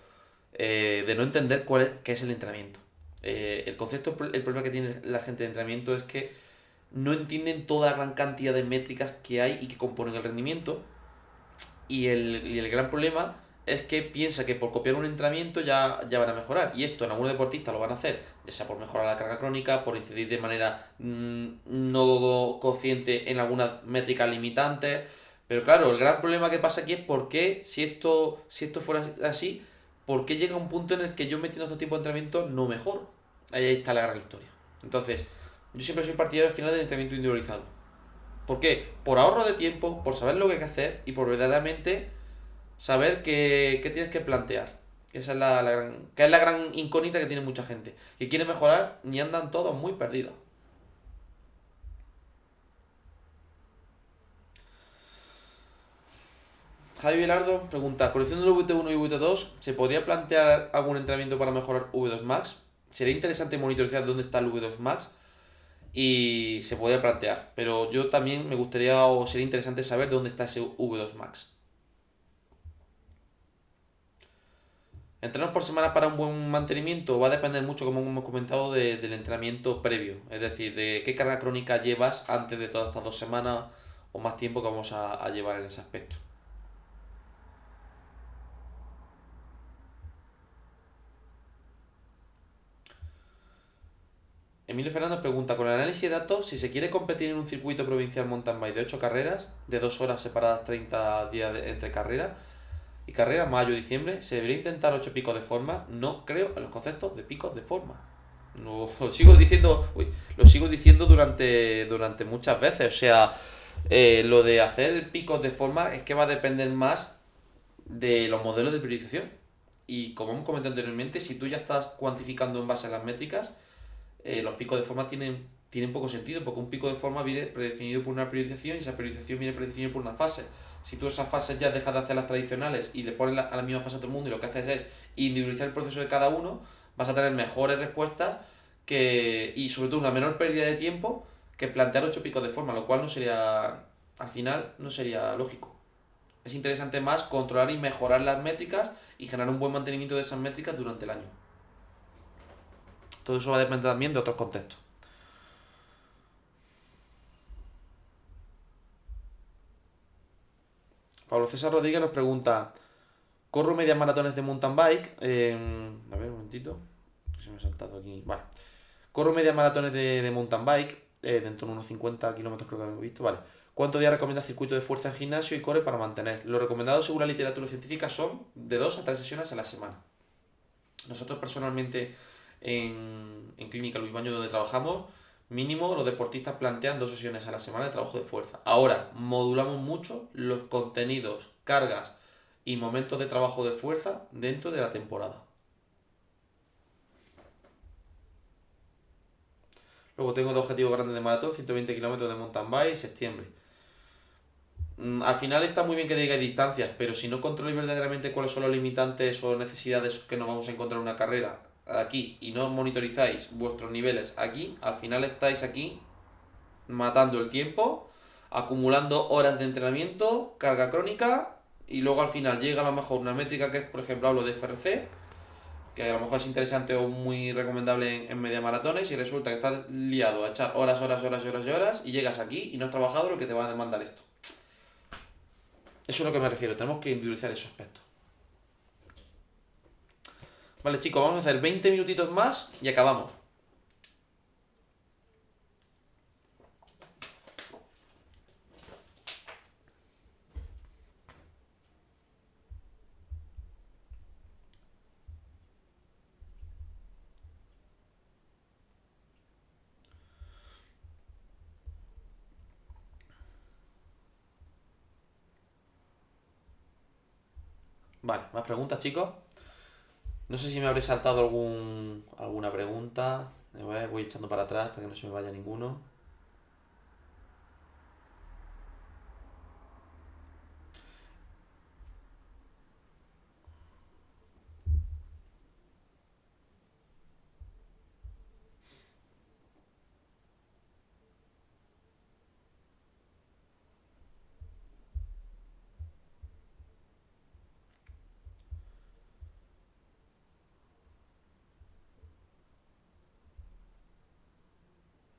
de no entender qué es el entrenamiento. El problema que tiene la gente de entrenamiento es que no entienden toda la gran cantidad de métricas que hay y que componen el rendimiento. Y el gran problema es que piensa que por copiar un entrenamiento ya van a mejorar. Y esto en algunos deportistas lo van a hacer, ya sea por mejorar la carga crónica, por incidir de manera no consciente en algunas métricas limitantes. Pero claro, el gran problema que pasa aquí es por qué, si esto fuera así, por qué llega un punto en el que yo metiendo estos tipos de entrenamiento no mejoro. Ahí está la gran historia. Entonces, yo siempre soy partidario al final del entrenamiento individualizado. ¿Por qué? Por ahorro de tiempo, por saber lo que hay que hacer y por verdaderamente saber qué tienes que plantear. Que esa es la gran incógnita que tiene mucha gente. Que quiere mejorar y andan todos muy perdidos. Javi Velardo pregunta, conociendo el VT1 y VT2, ¿se podría plantear algún entrenamiento para mejorar V2 Max? Sería interesante monitorizar dónde está el V2 Max y se puede plantear. Pero yo también me gustaría o sería interesante saber dónde está ese V2 Max. Entrenos por semana para un buen mantenimiento va a depender mucho, como hemos comentado, del entrenamiento previo. Es decir, de qué carga crónica llevas antes de todas estas 2 semanas o más tiempo que vamos a llevar en ese aspecto. Emilio Fernández pregunta, con el análisis de datos, si se quiere competir en un circuito provincial mountain bike de 8 carreras, de 2 horas separadas 30 días entre carreras, y carrera mayo-diciembre, ¿se debería intentar 8 picos de forma? No creo en los conceptos de picos de forma. No, lo sigo diciendo durante muchas veces. O sea, lo de hacer picos de forma es que va a depender más de los modelos de priorización. Y como hemos comentado anteriormente, si tú ya estás cuantificando en base a las métricas, los picos de forma tienen poco sentido, porque un pico de forma viene predefinido por una priorización y esa priorización viene predefinida por una fase. Si tú esas fases ya dejas de hacer las tradicionales y le pones a la misma fase a todo el mundo y lo que haces es individualizar el proceso de cada uno, vas a tener mejores respuestas y sobre todo una menor pérdida de tiempo que plantear 8 picos de forma, lo cual al final no sería lógico. Es interesante más controlar y mejorar las métricas y generar un buen mantenimiento de esas métricas durante el año. Todo eso va a depender también de otros contextos. Pablo César Rodríguez nos pregunta, corro medias maratones de mountain bike. A ver, un momentito. Se me ha saltado aquí. Vale. Corro media maratones de mountain bike, de en torno a unos 50 kilómetros creo que hemos visto, vale. ¿Cuántos días recomienda circuito de fuerza en gimnasio y core para mantener? Lo recomendado según la literatura científica son de 2 a 3 sesiones a la semana. Nosotros personalmente en Clínica Luis Baño donde trabajamos, mínimo los deportistas plantean 2 sesiones a la semana de trabajo de fuerza. Ahora, modulamos mucho los contenidos, cargas y momentos de trabajo de fuerza dentro de la temporada. Luego tengo dos objetivos grandes de maratón, 120 kilómetros de mountain bike, septiembre. Al final está muy bien que digáis distancias, pero si no controláis verdaderamente cuáles son los limitantes o necesidades que nos vamos a encontrar en una carrera aquí y no monitorizáis vuestros niveles aquí, al final estáis aquí matando el tiempo, acumulando horas de entrenamiento, carga crónica y luego al final llega a lo mejor una métrica que es, por ejemplo, hablo de FRC, que a lo mejor es interesante o muy recomendable en media maratones y resulta que estás liado a echar horas, horas, horas y horas y horas y llegas aquí y no has trabajado lo que te va a demandar esto. Eso es a lo que me refiero, tenemos que individualizar esos aspectos. Vale, chicos, vamos a hacer 20 minutitos más y acabamos. Vale, ¿más preguntas, chicos? No sé si me habré saltado alguna pregunta. Voy echando para atrás para que no se me vaya ninguno.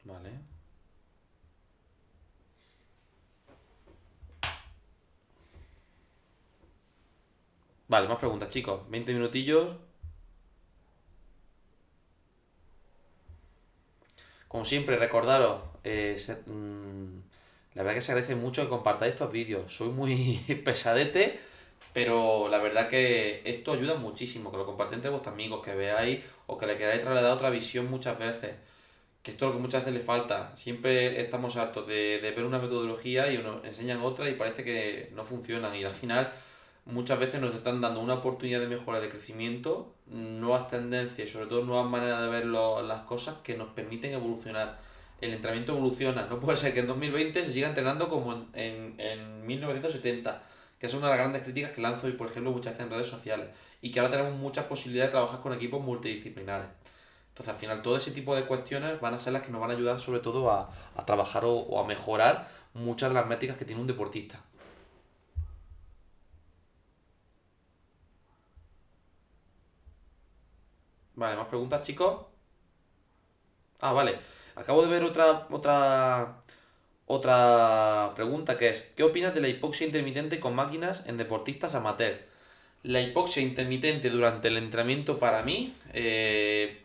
Vale. Vale, más preguntas, chicos. 20 minutillos. Como siempre, recordaros, la verdad que se agradece mucho que compartáis estos vídeos. Soy muy pesadete, pero la verdad que esto ayuda muchísimo, que lo compartáis entre vuestros amigos, que veáis o que le queráis trasladar otra visión muchas veces. Que esto es lo que muchas veces le falta. Siempre estamos hartos de ver una metodología y nos enseñan otra y parece que no funcionan. Y al final muchas veces nos están dando una oportunidad de mejora, de crecimiento, nuevas tendencias y sobre todo nuevas maneras de ver las cosas que nos permiten evolucionar. El entrenamiento evoluciona. No puede ser que en 2020 se siga entrenando como en 1970, que es una de las grandes críticas que lanzo, y por ejemplo, muchas veces en redes sociales. Y que ahora tenemos muchas posibilidades de trabajar con equipos multidisciplinares. Entonces, al final, todo ese tipo de cuestiones van a ser las que nos van a ayudar sobre todo a trabajar o a mejorar muchas de las métricas que tiene un deportista. Vale, ¿más preguntas, chicos? Ah, vale. Acabo de ver otra pregunta que es, ¿qué opinas de la hipoxia intermitente con máquinas en deportistas amateur? La hipoxia intermitente durante el entrenamiento para mí,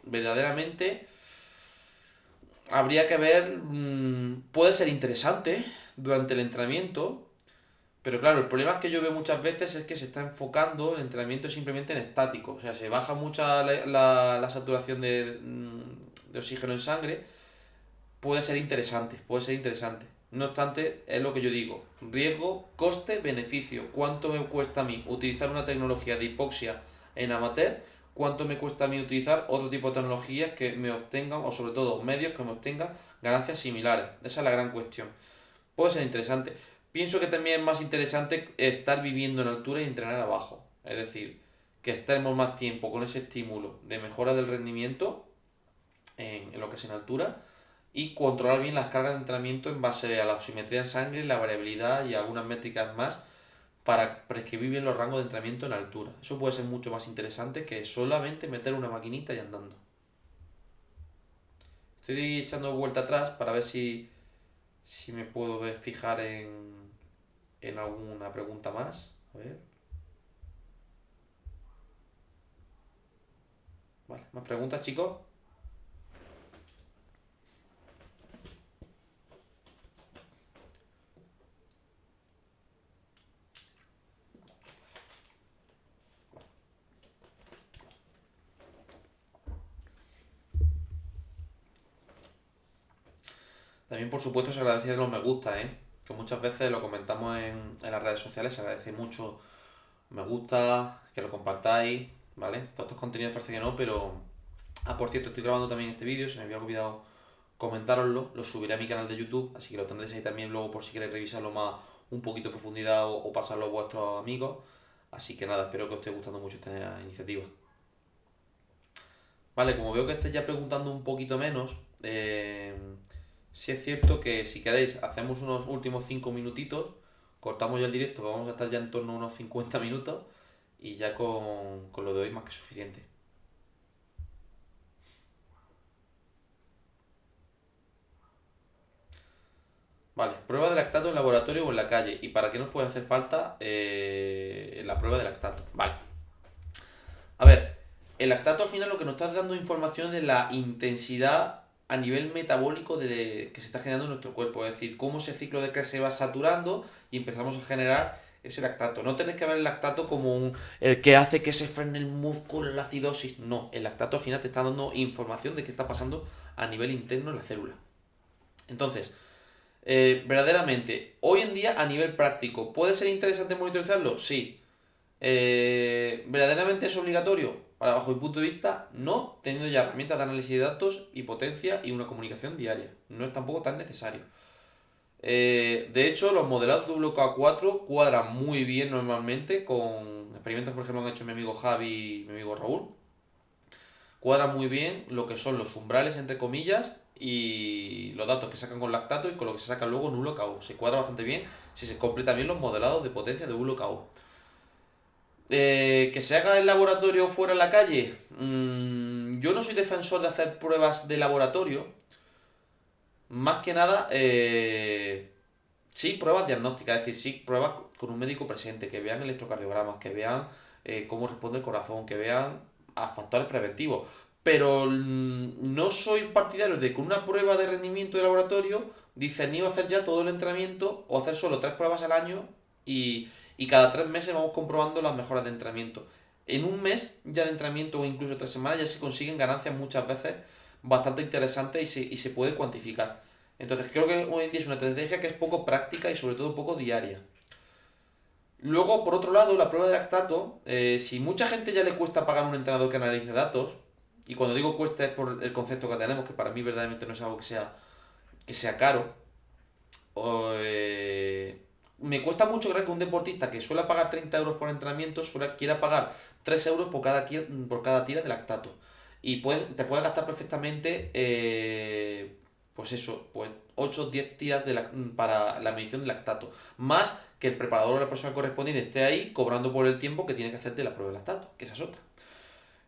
verdaderamente, habría que ver, puede ser interesante durante el entrenamiento, pero claro, el problema que yo veo muchas veces es que se está enfocando el entrenamiento simplemente en estático, o sea, se baja mucho la saturación de oxígeno en sangre. Puede ser interesante, puede ser interesante. No obstante, es lo que yo digo, riesgo, coste, beneficio. ¿Cuánto me cuesta a mí utilizar una tecnología de hipoxia en amateur? ¿Cuánto me cuesta a mí utilizar otro tipo de tecnologías que me obtengan, o sobre todo medios que me obtengan ganancias similares? Esa es la gran cuestión. Puede ser interesante. Pienso que también es más interesante estar viviendo en altura y entrenar abajo. Es decir, que estemos más tiempo con ese estímulo de mejora del rendimiento en lo que es en altura y controlar bien las cargas de entrenamiento en base a la oximetría en sangre, la variabilidad y algunas métricas más para prescribir bien los rangos de entrenamiento en altura. Eso puede ser mucho más interesante que solamente meter una maquinita y andando. Estoy echando vuelta atrás para ver si me puedo fijar en alguna pregunta más. A ver. Vale, ¿más preguntas, chicos? También, por supuesto, se agradece los me gusta, ¿eh? Que muchas veces lo comentamos en las redes sociales, se agradece mucho me gusta, que lo compartáis, ¿vale? Todos estos contenidos parece que no, pero... Ah, por cierto, estoy grabando también este vídeo, se me había olvidado comentároslo, lo subiré a mi canal de YouTube, así que lo tendréis ahí también luego por si queréis revisarlo más un poquito en profundidad o pasarlo a vuestros amigos. Así que nada, espero que os esté gustando mucho esta iniciativa. Vale, como veo que estáis ya preguntando un poquito menos, sí es cierto que si queréis hacemos unos últimos 5 minutitos, cortamos ya el directo, que vamos a estar ya en torno a unos 50 minutos y ya con lo de hoy más que suficiente. Vale, prueba de lactato en laboratorio o en la calle. ¿Y para qué nos puede hacer falta la prueba de lactato? Vale. A ver, el lactato al final lo que nos está dando información de la intensidad a nivel metabólico que se está generando en nuestro cuerpo. Es decir, cómo ese ciclo de que se va saturando y empezamos a generar ese lactato. No tenéis que ver el lactato como el que hace que se frene el músculo, la acidosis. No, el lactato al final te está dando información de qué está pasando a nivel interno en la célula. Entonces, verdaderamente, hoy en día a nivel práctico, ¿puede ser interesante monitorizarlo? Sí. ¿Verdaderamente es obligatorio? Para bajo mi punto de vista, no, teniendo ya herramientas de análisis de datos y potencia y una comunicación diaria. No es tampoco tan necesario. De hecho, los modelados WK4 cuadran muy bien normalmente con experimentos, por ejemplo, que han hecho mi amigo Javi y mi amigo Raúl. Cuadran muy bien lo que son los umbrales, entre comillas, y los datos que sacan con lactato y con lo que se saca luego en ULO-KO. Se cuadra bastante bien si se completan bien los modelados de potencia de ULO-KO. Que se haga el laboratorio fuera en la calle. Yo no soy defensor de hacer pruebas de laboratorio. Más que nada, sí, pruebas diagnósticas, es decir, sí, pruebas con un médico presente, que vean electrocardiogramas, que vean cómo responde el corazón, que vean a factores preventivos. Pero no soy partidario de que una prueba de rendimiento de laboratorio discernir hacer ya todo el entrenamiento o hacer solo 3 pruebas al año y cada 3 meses vamos comprobando las mejoras de entrenamiento. En un mes ya de entrenamiento o incluso 3 semanas ya se consiguen ganancias muchas veces bastante interesantes y se puede cuantificar. Entonces creo que hoy en día es una estrategia que es poco práctica y sobre todo poco diaria. Luego, por otro lado, la prueba de lactato, si mucha gente ya le cuesta pagar un entrenador que analice datos, y cuando digo cuesta es por el concepto que tenemos, que para mí verdaderamente no es algo que sea caro, me cuesta mucho creer que un deportista que suele pagar 30 euros por entrenamiento quiera pagar 3 euros por cada tira de lactato. Y te puedes gastar perfectamente, pues eso, pues 8 o 10 tiras para la medición de lactato. Más que el preparador o la persona correspondiente esté ahí cobrando por el tiempo que tiene que hacerte la prueba de lactato, que esa es otra.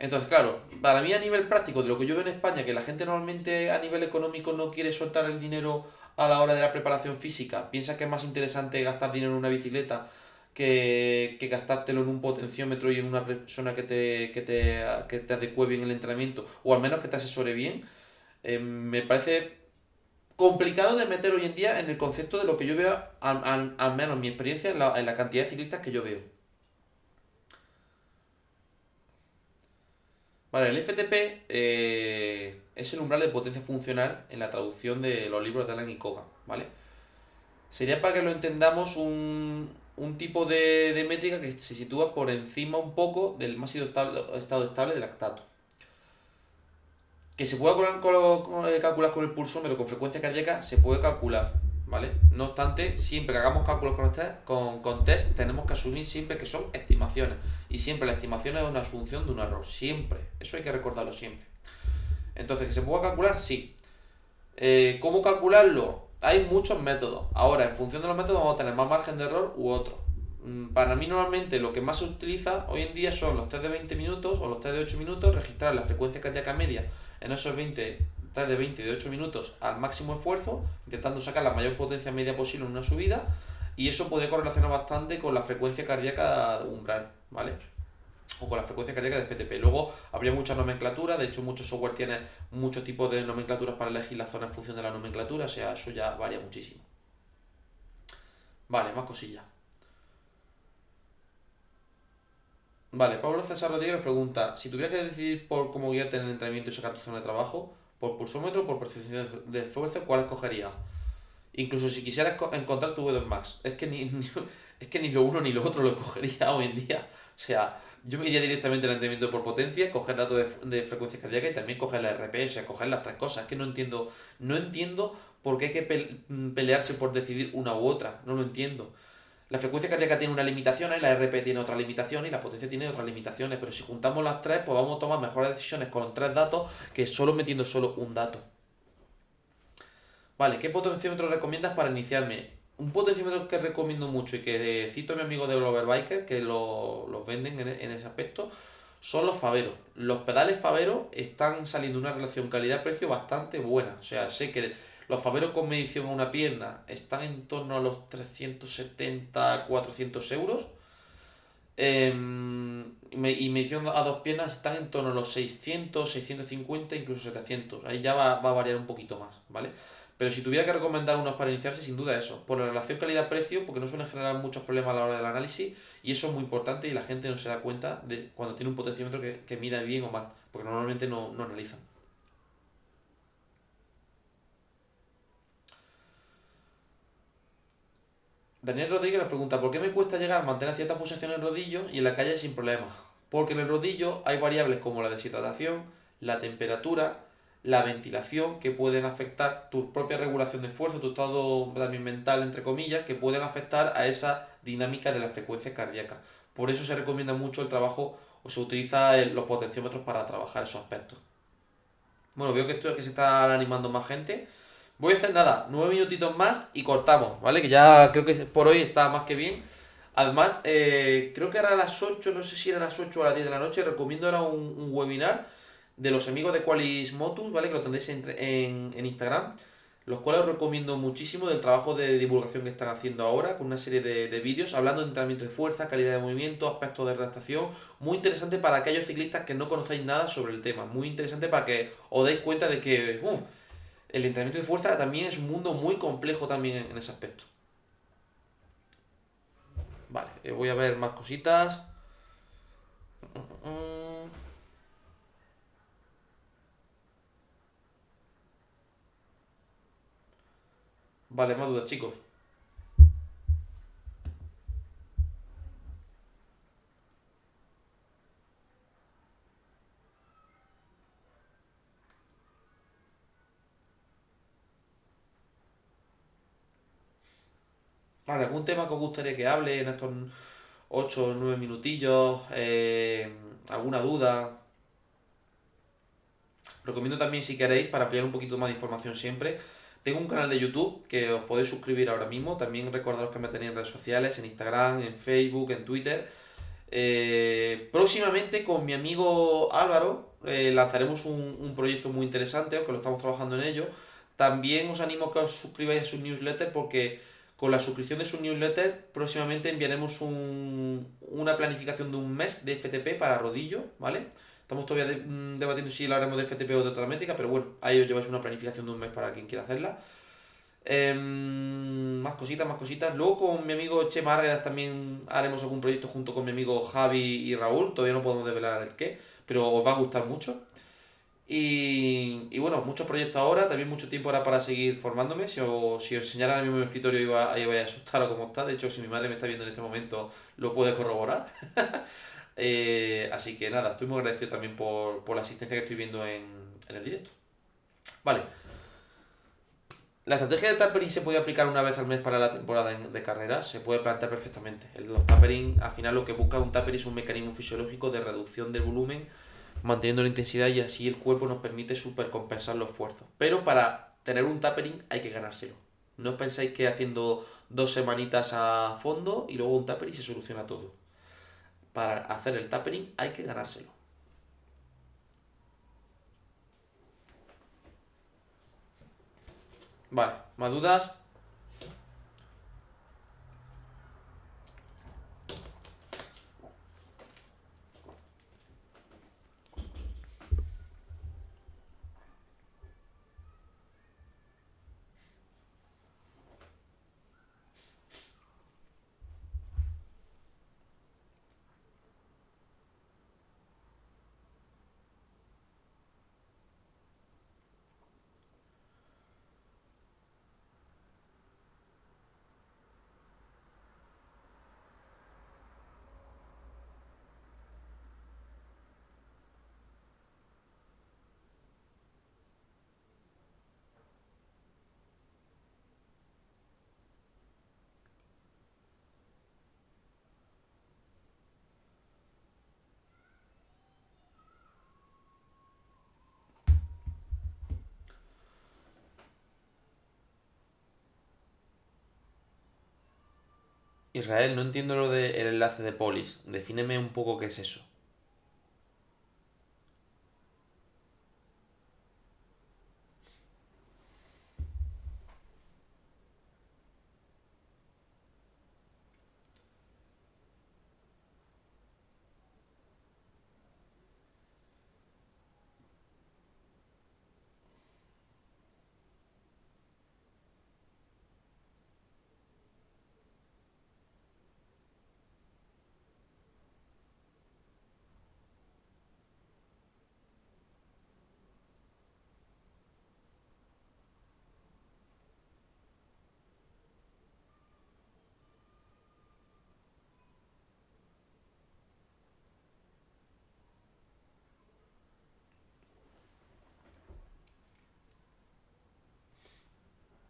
Entonces, claro, para mí a nivel práctico, de lo que yo veo en España, que la gente normalmente a nivel económico no quiere soltar el dinero a la hora de la preparación física, piensa que es más interesante gastar dinero en una bicicleta que gastártelo en un potenciómetro y en una persona que te adecue bien el entrenamiento, o al menos que te asesore bien, me parece complicado de meter hoy en día en el concepto de lo que yo veo, al menos mi experiencia en la cantidad de ciclistas que yo veo. Vale, el FTP es el umbral de potencia funcional en la traducción de los libros de Alan y Kogan, ¿vale? Sería para que lo entendamos un tipo de métrica que se sitúa por encima un poco del máximo estado estable del lactato. Que se puede calcular con el pulsómetro con frecuencia cardíaca, se puede calcular, ¿vale? No obstante, siempre que hagamos cálculos con test, tenemos que asumir siempre que son estimaciones. Y siempre la estimación es una asunción de un error, siempre. Eso hay que recordarlo siempre. Entonces, ¿que se pueda calcular? Sí. ¿Cómo calcularlo? Hay muchos métodos. Ahora, en función de los métodos vamos a tener más margen de error u otro. Para mí normalmente lo que más se utiliza hoy en día son los test de 20 minutos o los test de 8 minutos, registrar la frecuencia cardíaca media en esos test de 20 y de 8 minutos al máximo esfuerzo, intentando sacar la mayor potencia media posible en una subida, y eso puede correlacionar bastante con la frecuencia cardíaca umbral, ¿vale? O con la frecuencia cardíaca de FTP. Luego habría mucha nomenclatura, de hecho muchos software tienen muchos tipos de nomenclaturas para elegir la zona en función de la nomenclatura, o sea, eso ya varía muchísimo. Vale, más cosillas. Vale, Pablo César Rodríguez pregunta, si tuvieras que decidir por cómo guiarte en el entrenamiento y sacar tu zona de trabajo, por pulsómetro o por percepción de esfuerzo, ¿cuál escogerías? Incluso si quisieras encontrar tu V2 Max, es que es que ni lo uno ni lo otro lo cogería hoy en día. O sea, yo me iría directamente al entrenamiento por potencia, coger datos de frecuencia cardíaca y también coger la RPS, coger las tres cosas. Es que no entiendo por qué hay que pelearse por decidir una u otra. No lo entiendo. La frecuencia cardíaca tiene una limitación, la RP tiene otra limitación y la potencia tiene otras limitaciones. Pero si juntamos las tres, pues vamos a tomar mejores decisiones con los tres datos que solo metiendo solo un dato. Vale, ¿qué potenciómetro recomiendas para iniciarme? Un potenciómetro que recomiendo mucho y que cito a mi amigo de Glover Biker, que los venden en ese aspecto, son los Favero. Los pedales Favero están saliendo una relación calidad-precio bastante buena. O sea, sé que los Favero con medición a una pierna están en torno a los 370-400 euros. Y medición a dos piernas están en torno a los 600-650, incluso 700. Ahí ya va a variar un poquito más, ¿vale? Pero si tuviera que recomendar unos para iniciarse, sin duda eso. Por la relación calidad-precio, porque no suelen generar muchos problemas a la hora del análisis. Y eso es muy importante y la gente no se da cuenta de cuando tiene un potenciómetro que mida bien o mal. Porque normalmente no analizan. Daniel Rodríguez nos pregunta, ¿por qué me cuesta llegar a mantener cierta pulsación en el rodillo y en la calle sin problemas? Porque en el rodillo hay variables como la deshidratación, la temperatura, la ventilación, que pueden afectar tu propia regulación de esfuerzo, tu estado también mental, entre comillas, que pueden afectar a esa dinámica de la frecuencia cardíaca. Por eso se recomienda mucho el trabajo o se utiliza los potenciómetros para trabajar esos aspectos. Bueno, veo que se está animando más gente. Voy a hacer nada, 9 minutitos más y cortamos, ¿vale? Que ya creo que por hoy está más que bien. Además, creo que era a las 8, no sé si era a las 8 o a las 10 de la noche, recomiendo ahora un webinar de los amigos de Qualis Motus, ¿vale? Que lo tendréis en Instagram, los cuales os recomiendo muchísimo del trabajo de divulgación que están haciendo ahora, con una serie de vídeos hablando de entrenamiento de fuerza, calidad de movimiento, aspectos de redactación. Muy interesante para aquellos ciclistas que no conocéis nada sobre el tema. Muy interesante para que os deis cuenta de que el entrenamiento de fuerza también es un mundo muy complejo también en ese aspecto. Vale, voy a ver más cositas. Mm, Vale, más dudas, chicos. Vale, ¿algún tema que os gustaría que hable en estos 8 o 9 minutillos? ¿Alguna duda? Recomiendo también, si queréis, para ampliar un poquito más de información siempre, tengo un canal de YouTube que os podéis suscribir ahora mismo. También recordaros que me tenéis en redes sociales, en Instagram, en Facebook, en Twitter. Próximamente con mi amigo Álvaro lanzaremos un proyecto muy interesante, que lo estamos trabajando en ello. También os animo a que os suscribáis a su newsletter porque con la suscripción de su newsletter próximamente enviaremos una planificación de un mes de FTP para rodillo, ¿vale? Estamos todavía debatiendo si lo haremos de FTP o de otra métrica, pero bueno, ahí os lleváis una planificación de un mes para quien quiera hacerla. Más cositas, más cositas. Luego con mi amigo Chema Árguedas también haremos algún proyecto junto con mi amigo Javi y Raúl. Todavía no podemos develar el qué, pero os va a gustar mucho. Y bueno, muchos proyectos ahora, también mucho tiempo ahora para seguir formándome. Si os enseñara ahora mismo mi escritorio ahí vais a asustar a cómo está. De hecho, si mi madre me está viendo en este momento, lo puede corroborar. Así que nada, estoy muy agradecido también por la asistencia que estoy viendo en el directo. Vale, la estrategia de tapering se puede aplicar una vez al mes para la temporada de carreras, se puede plantear perfectamente. Los tapering, al final lo que busca un tapering es un mecanismo fisiológico de reducción del volumen, manteniendo la intensidad y así el cuerpo nos permite supercompensar los esfuerzos. Pero para tener un tapering hay que ganárselo. No os pensáis que haciendo 2 semanitas a fondo y luego un tapering se soluciona todo. Para hacer el tapering hay que ganárselo. Vale, ¿más dudas? Israel, no entiendo lo del enlace de polis. Defíneme un poco qué es eso.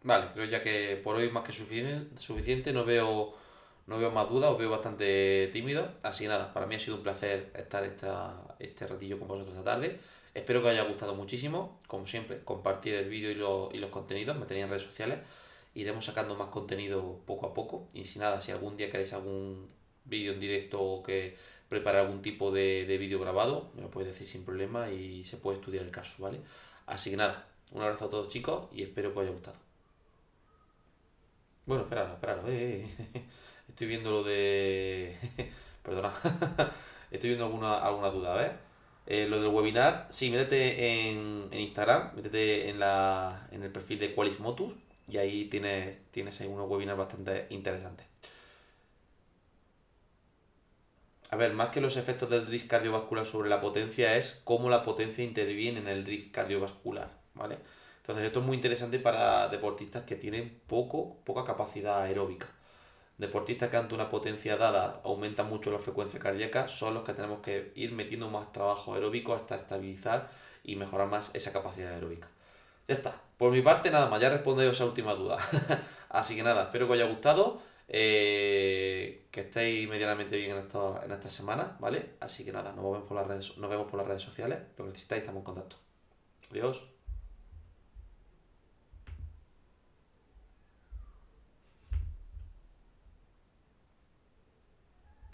Vale, creo ya que por hoy es más que suficiente, no veo más dudas, os veo bastante tímido. Así que nada, para mí ha sido un placer estar este ratillo con vosotros esta tarde. Espero que os haya gustado muchísimo. Como siempre, compartir el vídeo y los contenidos, me tenéis en redes sociales. Iremos sacando más contenido poco a poco. Y si nada, si algún día queréis algún vídeo en directo o que prepare algún tipo de vídeo grabado, me lo podéis decir sin problema y se puede estudiar el caso, ¿vale? Así que nada, un abrazo a todos chicos y espero que os haya gustado. Bueno, espera. Estoy viendo lo de... Perdona. Estoy viendo alguna duda, a ver. Lo del webinar, sí, métete en Instagram, métete en el perfil de Qualis Motus y ahí tienes ahí unos webinars bastante interesantes. A ver, más que los efectos del drift cardiovascular sobre la potencia es cómo la potencia interviene en el drift cardiovascular, ¿vale? Entonces esto es muy interesante para deportistas que tienen poca capacidad aeróbica. Deportistas que ante una potencia dada aumentan mucho la frecuencia cardíaca son los que tenemos que ir metiendo más trabajo aeróbico hasta estabilizar y mejorar más esa capacidad aeróbica. Ya está. Por mi parte, nada más. Ya he respondido esa última duda. Así que nada, espero que os haya gustado. Que estéis medianamente bien en esta semana, ¿vale? Así que nada, nos vemos por las redes sociales. Lo que necesitáis, estamos en contacto. Adiós.